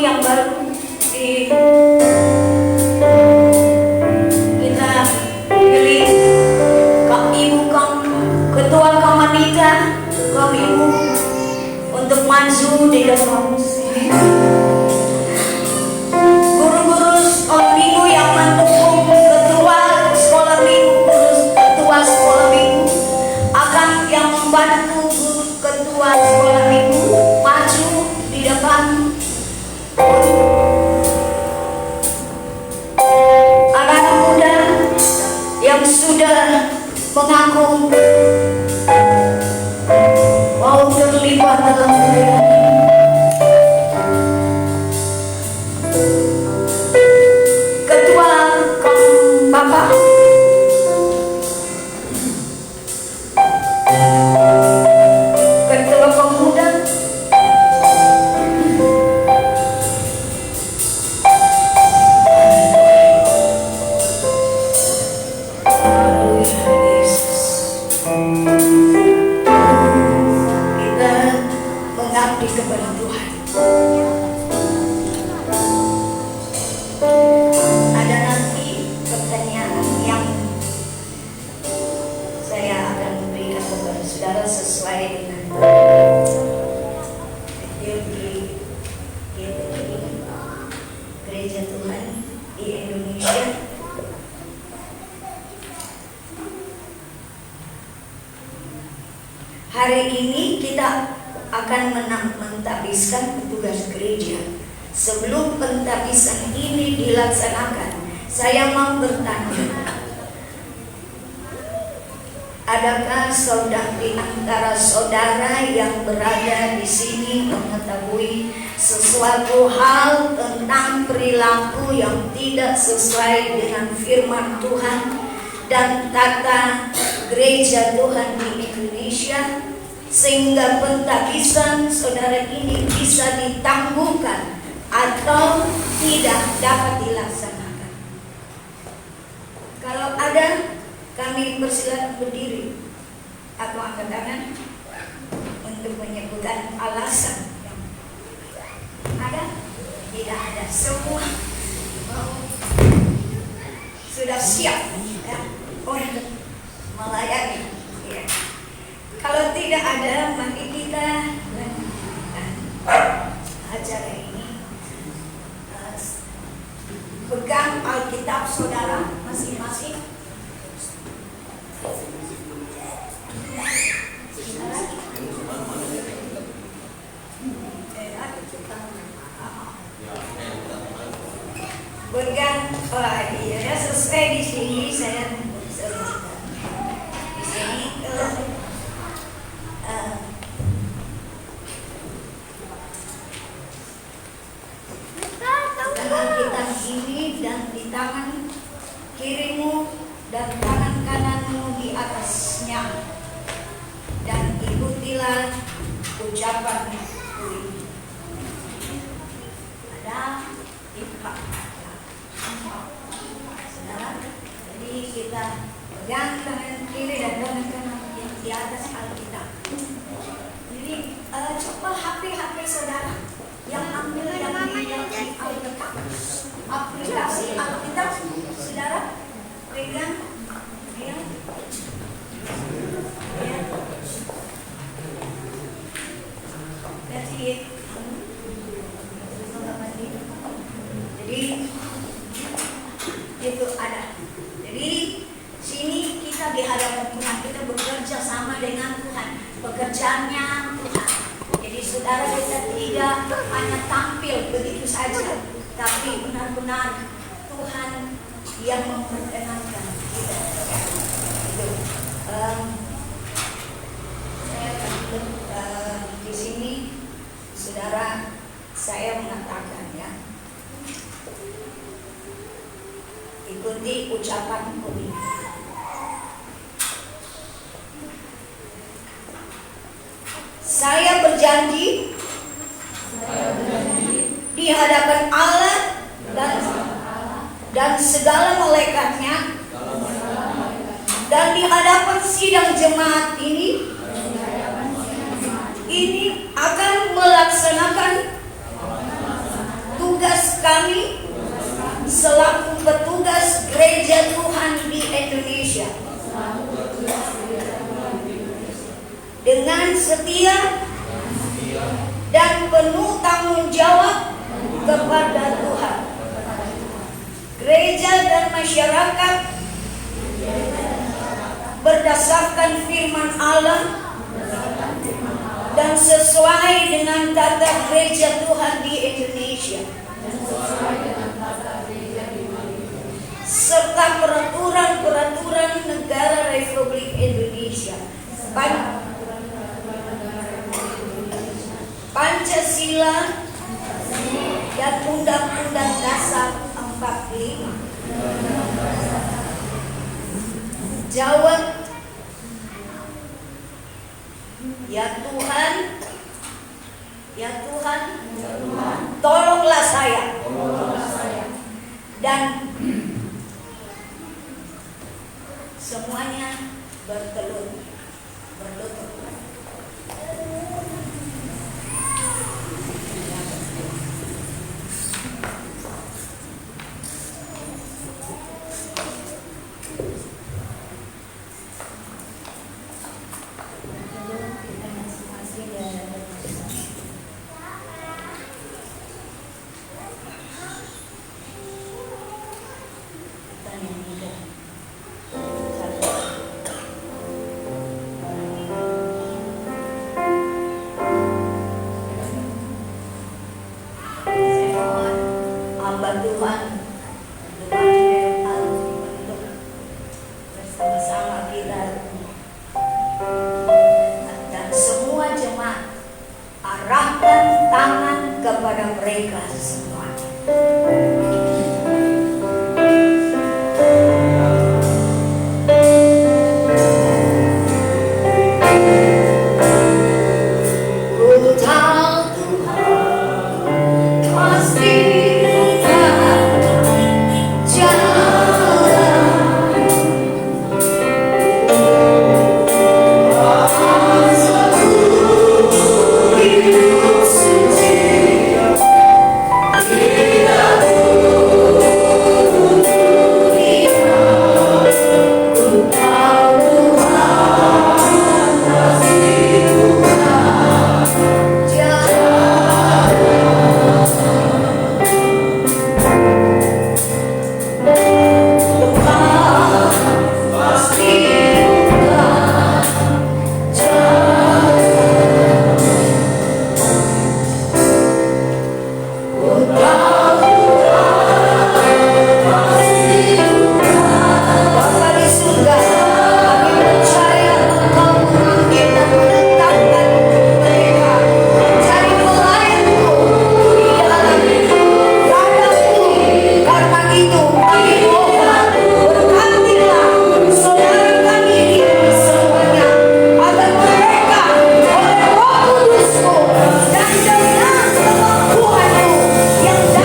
yang baru kita pilih ibu ketua komunitas ibu untuk maju di dalam guru-guru sekolah minggu yang mendukung ketua sekolah minggu, ketua sekolah minggu akan yang membantu ketua sekolah minggu maju di depan. Anak muda yang sudah mengaku mau terlibat dalam pelayanan. Ketua Bapak Ketua Pemuda kita mengabdi kepada Tuhan. Ada nanti pertanyaan yang saya akan berikan kepada saudara sesuai dengan teologi Gereja Tuhan di Indonesia. Hari ini kita akan mentabiskan petugas gereja. Sebelum pentabisan ini dilaksanakan, saya mau bertanya, adakah di antara saudara yang berada di sini mengetahui sesuatu hal tentang perilaku yang tidak sesuai dengan firman Tuhan dan tata gereja Tuhan di Indonesia, sehingga pentabisan saudara ini bisa ditangguhkan atau tidak dapat dilaksanakan? Kalau ada, kami persilakan berdiri atau angkat tangan untuk menyebutkan alasan. Ada? Tidak ada. Semua sudah siap ya, untuk melayani ya. Kalau tidak ada, mari kita lanjutkan acara ini. Pegang Alkitab saudara masing-masing. Pegang, ya sesuai di sini saya sebutkan. Di sini Alkitab ini dan di tangan kirimu dan tangan kananmu di atasnya, dan ikutilah ucapan ini. Ada ikhlas. Saudara, jadi kita pegang tangan kiri dan tangan kanan yang di atas Alkitab. Jadi coba HP saudara yang ambil yang di Alkitab, aplikasi Alkitab, saudara pegang ya. Jadi itu ada. Jadi sini kita di hadapan Tuhan, kita bekerja sama dengan Tuhan, pekerjaannya Tuhan. Jadi saudara, kita tidak hanya tampil begitu saja, tapi benar-benar Tuhan yang memperkenalkan kita. Saya di sini, saudara, saya mengatakan ya, ikuti ucapanku ini. Saya berjanji di hadapan Allah dan segala malaikatnya, dan di hadapan sidang jemaat ini akan melaksanakan selaku petugas gereja Tuhan di Indonesia dengan setia dan penuh tanggung jawab kepada Tuhan, gereja dan masyarakat berdasarkan firman Allah dan sesuai dengan tata gereja Tuhan di Indonesia serta peraturan-peraturan negara Republik Indonesia, Pancasila dan Undang-Undang Dasar 45. Jawab, ya Tuhan, tolonglah saya. Dan semuanya berlutut. Tuhan untuk bersama-sama kita dan semua jemaat arahkan tangan kepada mereka semua. Yang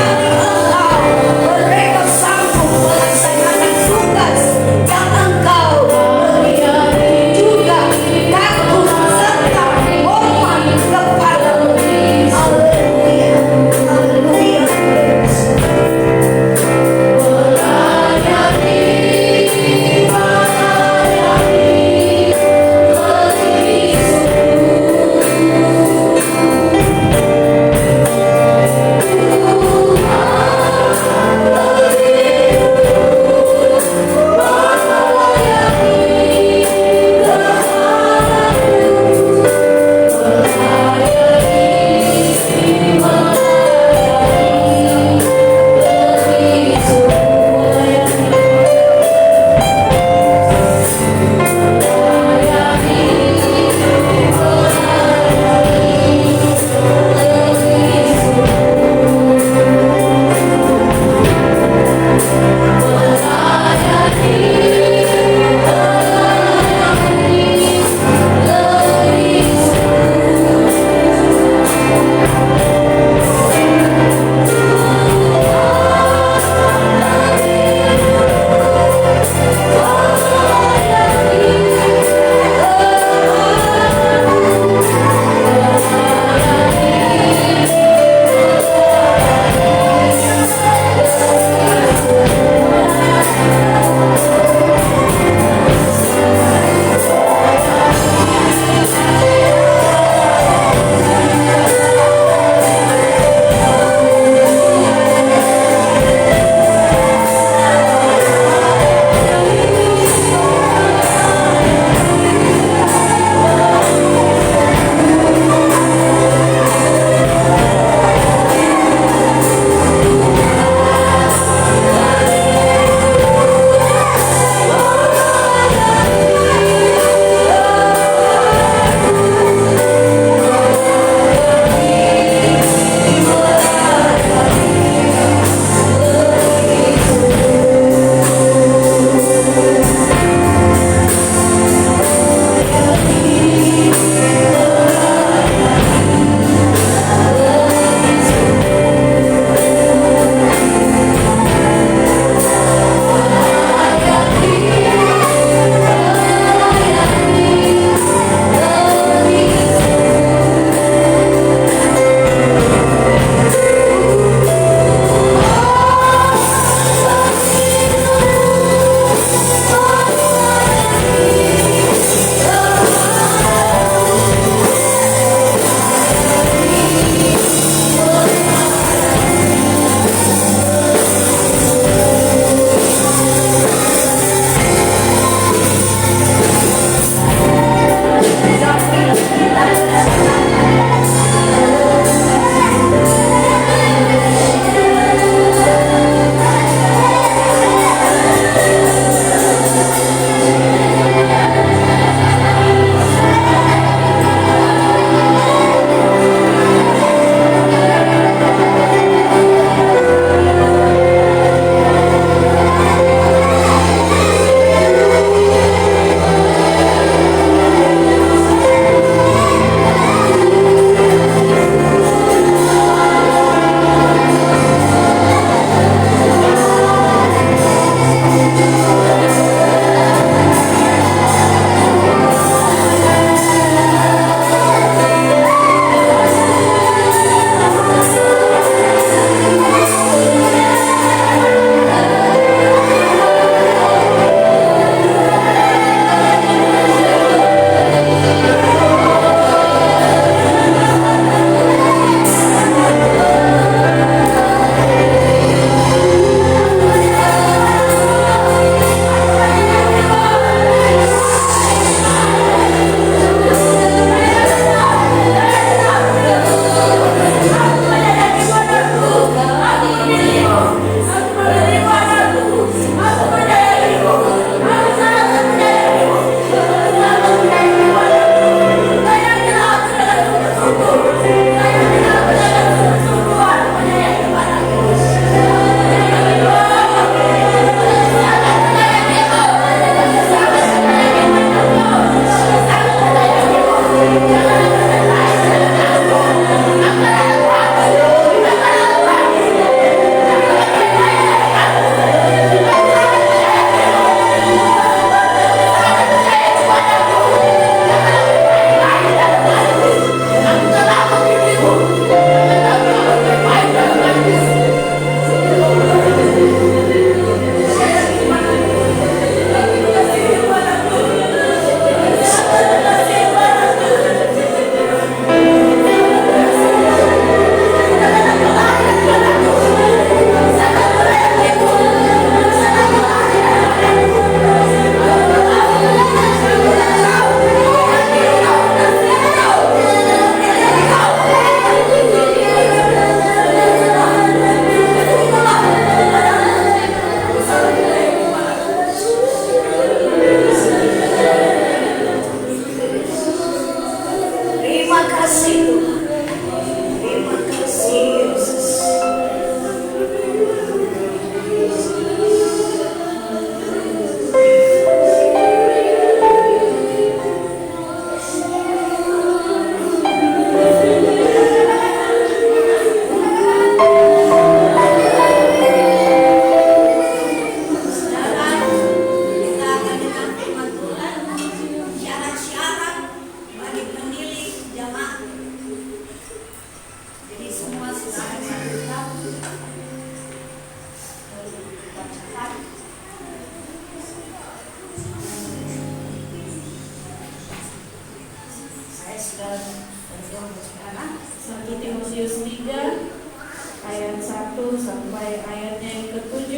sampai ayatnya yang ke-7,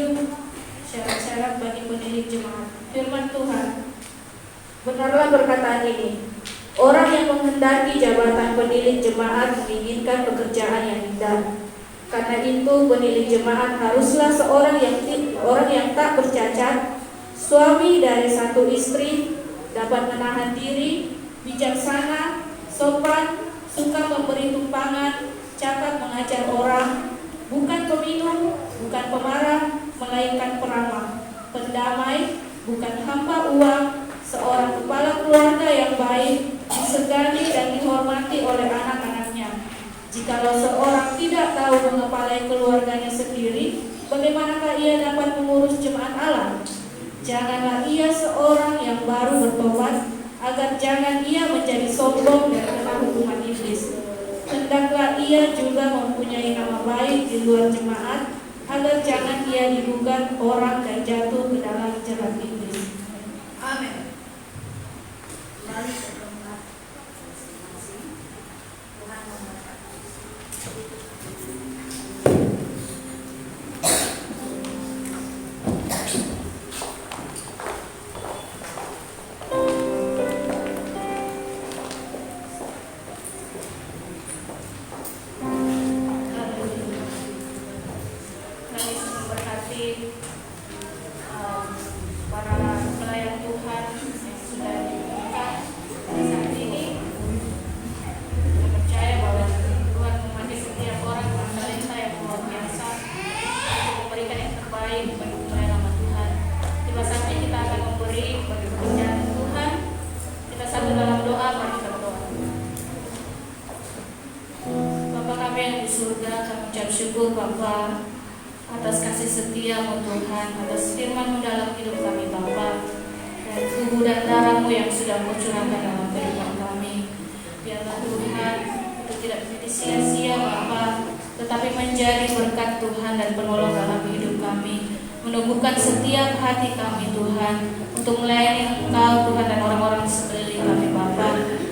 syarat-syarat bagi penilik jemaat. Firman Tuhan, benarlah perkataan ini, orang yang menghendaki jabatan penilik jemaat menginginkan pekerjaan yang indah. Karena itu penilik jemaat haruslah orang yang tak bercacat, suami dari satu istri, dapat menahan diri, bijaksana, sopan, suka memberi tumpangan, cakap mengajar orang, bukan peminum, bukan pemarah, melainkan peramah, pendamai, bukan hamba uang, seorang kepala keluarga yang baik, disegani dan dihormati oleh anak-anaknya. Jikalau seorang tidak tahu mengepalai keluarganya sendiri, bagaimanakah ia dapat mengurus jemaat Allah? Janganlah ia seorang yang baru bertobat, agar jangan ia menjadi sombong dan kena hukuman iblis. Hendaklah ia juga mempunyai nama baik di luar jemaat, agar jangan ia digugat orang dan jatuh ke dalam jerat iblis. Amin. Kembali ke tempat masing-masing. Tuhan memberkati. Para pelayan Tuhan yang sudah dibuka saat ini, saya percaya bahwa Tuhan memakai setiap orang dengan talenta yang luar biasa untuk memberikan yang terbaik bagi pelayan nama Tuhan. Tiba saatnya kita akan memberi bagi pekerjaan Tuhan. Kita satu dalam doa, mari kita berdoa. Bapa kami yang di surga, kami ucap syukur Bapa atas kasih setiamu Tuhan, atas firman-Mu dalam hidup kami Bapa, dan tubuh dan darah-Mu yang sudah Kau curahkan dalam kehidupan kami. Biarlah Tuhan itu tidak menjadi sia-sia Bapa, tetapi menjadi berkat Tuhan dan penolong dalam hidup kami, menumbuhkan setiap hati kami Tuhan untuk melayani Engkau Tuhan dan orang-orang di sekeliling kami Bapa,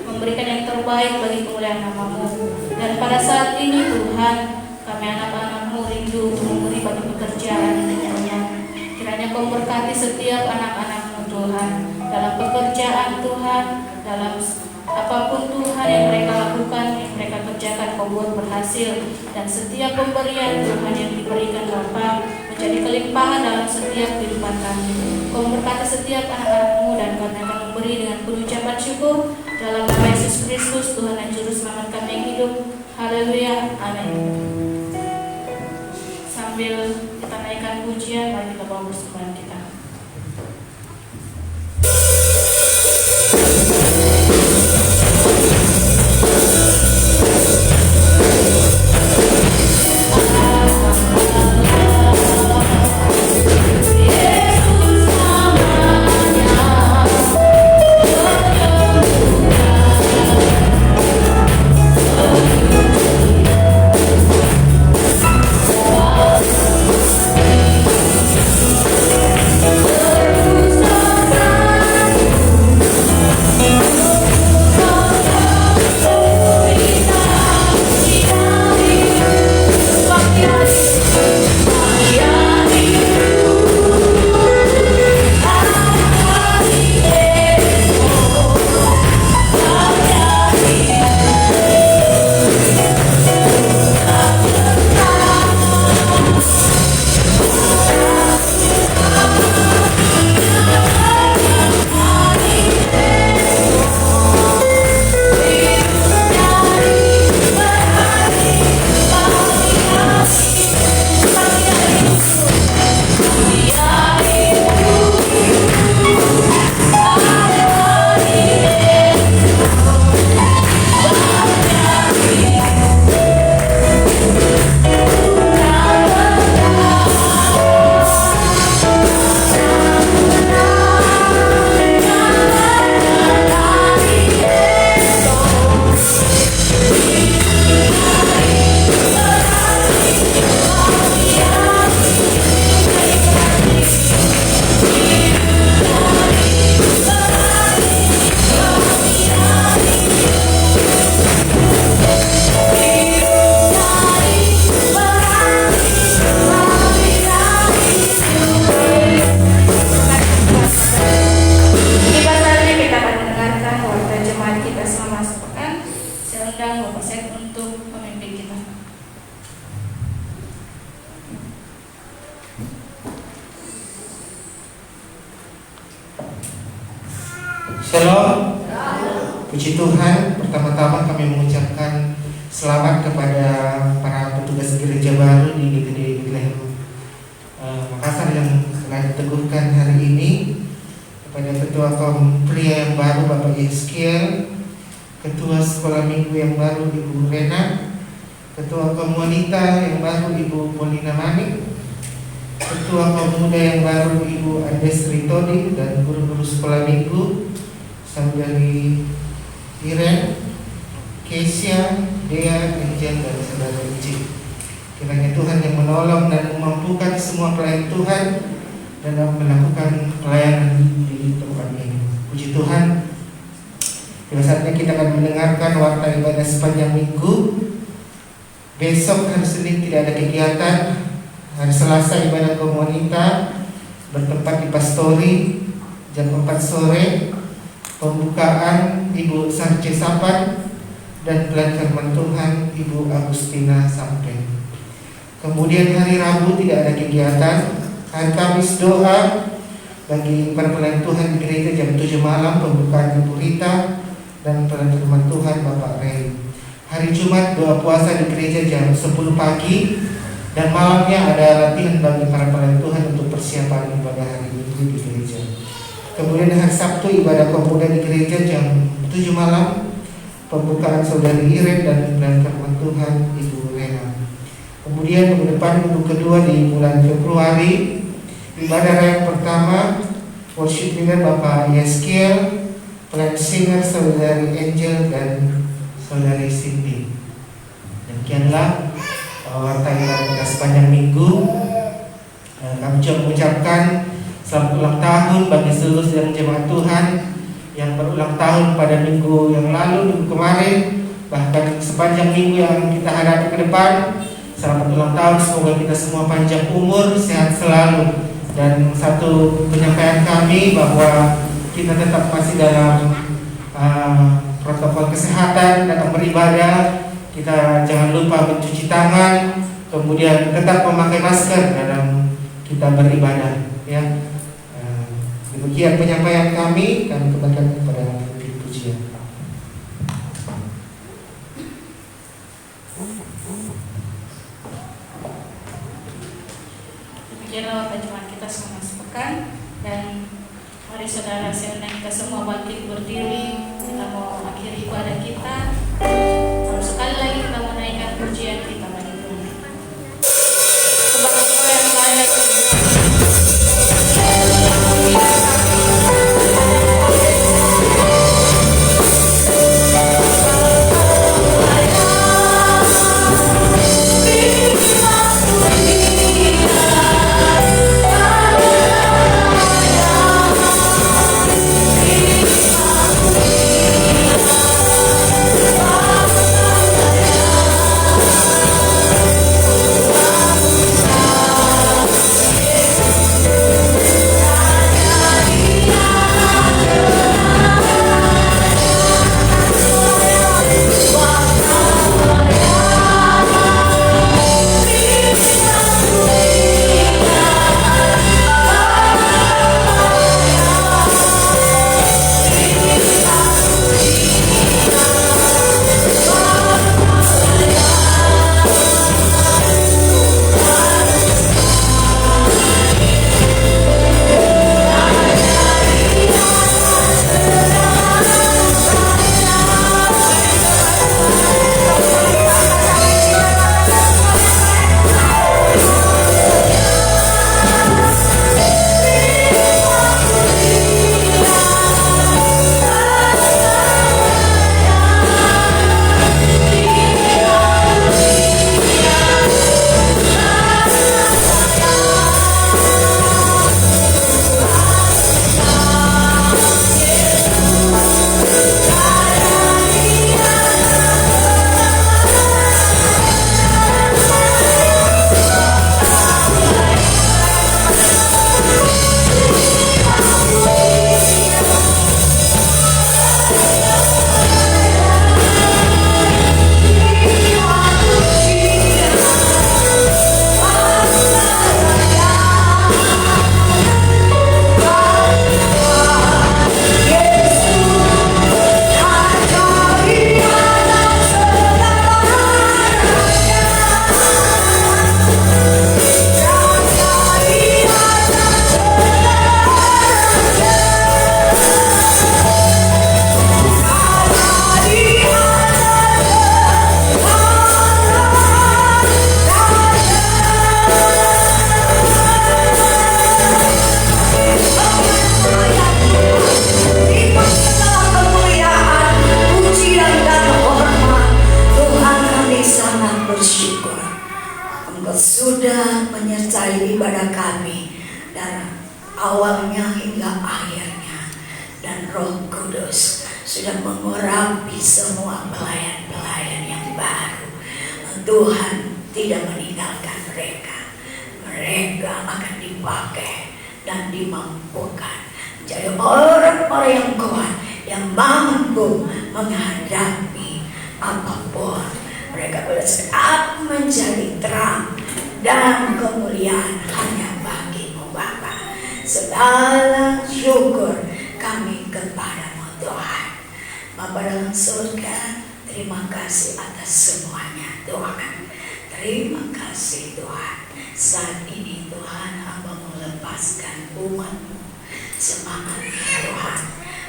memberikan yang terbaik bagi kemuliaan nama-Mu. Dan pada saat ini Tuhan, kami anak-anak-Mu rindu untuk memberi bagi pekerjaan Tuhan. Kiranya Kau berkati setiap anak-anak-Mu Tuhan, dalam pekerjaan Tuhan, dalam apapun Tuhan yang mereka lakukan, yang mereka kerjakan, Kau buat berhasil. Dan setiap pemberian Tuhan yang diberikan Bapa menjadi kelimpahan dalam setiap kehidupan kami. Kau berkati setiap anak-anak-Mu, dan kami akan memberi dengan penuh ucapan syukur dalam nama Yesus Kristus Tuhan dan Juru Selamat kami yang hidup. Haleluya, amin. Sambil kita naikkan pujian, mari kita bawa persembahan kita. Yesus Shalom. Puji Tuhan, pertama-tama kami mengucapkan selamat kepada para petugas gereja baru di GTD Bethlehem Makassar yang telah diteguhkan hari ini, kepada Ketua Kaum Pria yang baru Bapak Yeskiel, Ketua Sekolah Minggu yang baru Ibu Rena, Ketua Kaum Wanita yang baru Ibu Polina Manik, Ketua Kaum Muda yang baru Ibu Andes Ritodi, dan guru-guru sekolah minggu Saudari Iren, Kesia, Dea, Angel, dan Saudara Iji. Kiranya Tuhan yang menolong dan memampukan semua pelayan Tuhan dalam melakukan pelayanan di tempat ini. Puji Tuhan. Pada saatnya kita akan mendengarkan warta ibadah sepanjang minggu. Besok hari Senin tidak ada kegiatan. Hari Selasa ibadah kaum wanita bertempat di Pastori jam 4 sore. Pembukaan Ibu Sarce Sapan dan pelayan firman Tuhan Ibu Agustina Sampai. Kemudian hari Rabu tidak ada kegiatan. Hari Kamis doa bagi para pelayan Tuhan di gereja jam 7 malam, pembukaan Ibu Rita dan pelayan firman Tuhan Bapak Ray. Hari Jumat doa puasa di gereja jam 10 pagi, dan malamnya ada latihan bagi para pelayan Tuhan untuk persiapan ibadah hari Minggu di gereja. Kemudian hari Sabtu ibadah kaum muda di gereja jam 7 malam, pembukaan Saudari Iren dan pelayan firman Tuhan Ibu Rena. Kemudian minggu depan, minggu kedua di bulan Februari, ibadah raya pertama worship leader Bapak Yeskiel, pelayan singer Saudari Angel dan Saudari Cindy. Demikianlah warta ibadah sepanjang minggu. Kami juga mengucapkan selamat ulang tahun bagi seluruh sidang jemaat Tuhan yang berulang tahun pada minggu yang lalu, minggu kemarin, bahkan sepanjang minggu yang kita hadapi ke depan. Selamat ulang tahun, semoga kita semua panjang umur, sehat selalu. Dan satu penyampaian kami bahwa kita tetap masih dalam protokol kesehatan dalam beribadah. Kita jangan lupa mencuci tangan, kemudian tetap memakai masker dalam kita beribadah, ya. Demikian penyampaian kami kembalikan kepada pujian. Demikianlah perjumpaan kita selama sepekan, dan mari saudara kita semua bangkit berdiri. Kita mau akhiri ibadah kita. Lalu sekali lagi kita menaikkan pujian kita bagi Tuhan. Sebab Engkau yang layak menguasai ibadah kami dari awalnya hingga akhirnya, dan Roh Kudus sudah mengurapi semua pelayan-pelayan yang baru. Tuhan tidak meninggalkan mereka. Mereka akan dipakai dan dimampukan menjadi orang-orang yang kuat, yang mampu menghadapi apapun. Mereka pada saat menjadi terang dan kemuliaan hanya bagi-Mu Bapa. Segala syukur kami kepada-Mu Tuhan. Bapa dalam surga, terima kasih atas semuanya Tuhan. Terima kasih Tuhan. Saat ini Tuhan, Hamba melepaskan umat-Mu semangat Tuhan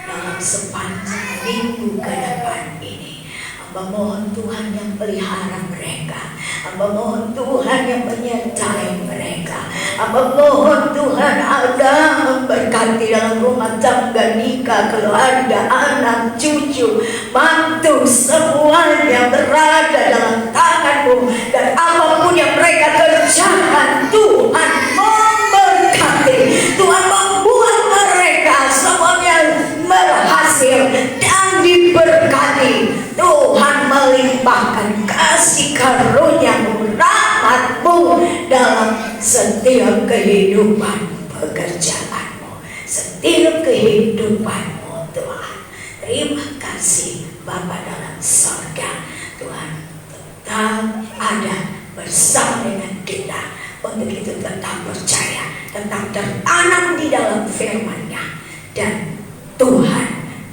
dalam sepanjang minggu ke depan ini. Hamba mohon Tuhan yang pelihara mereka. Hamba mohon Tuhan yang menyertai mereka. Hamba mohon Tuhan ada memberkati dalam rumah tangga, nikah, keluarga, anak, cucu, mantu, semuanya berada dalam tangan-Mu. Dan apapun yang mereka kerjakan, Tuhan memberkati. Tuhan membuat mereka semuanya berhasil dan diberkati. Tuhan melimpahkan kasih karunia-Mu, rahmat-Mu dalam setiap kehidupan pekerjaan-Mu, setiap kehidupan-Mu Tuhan. Terima kasih Bapa dalam surga. Tuhan tetap ada bersama dengan kita. Untuk itu tetap percaya, tetap tertanam di dalam firman-Nya, dan Tuhan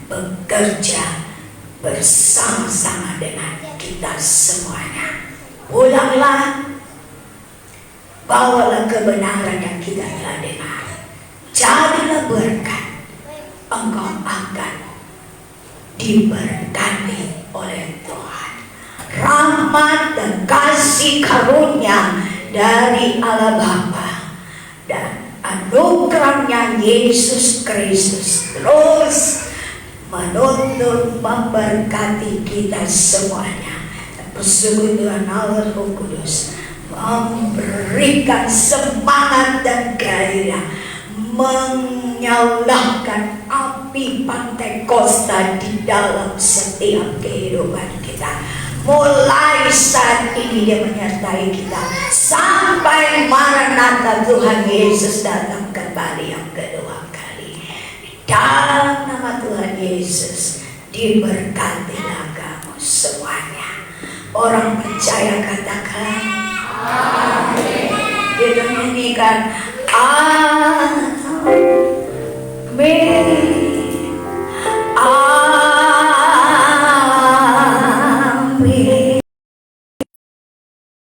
bekerja bersama-sama dengan kita semuanya. Pulanglah, bawalah kebenaran yang kita telah dengar. Jadilah berkat, engkau akan diberkati oleh Tuhan. Rahmat dan kasih karunia dari Allah Bapa dan anugerahnya Yesus Kristus terus menuntun memberkati kita semuanya. Dan bersungguh Tuhan Allah Roh Kudus memberikan semangat dan gairah, menyalakan api Pentakosta di dalam setiap kehidupan kita. Mulai saat ini Dia menyertai kita sampai Maranatha Tuhan Yesus datang kembali yang kedua kali. Dalam nama Tuhan Yesus diberkatilah kamu semuanya. Orang percaya katakan amin. Kita nyanyikan amin.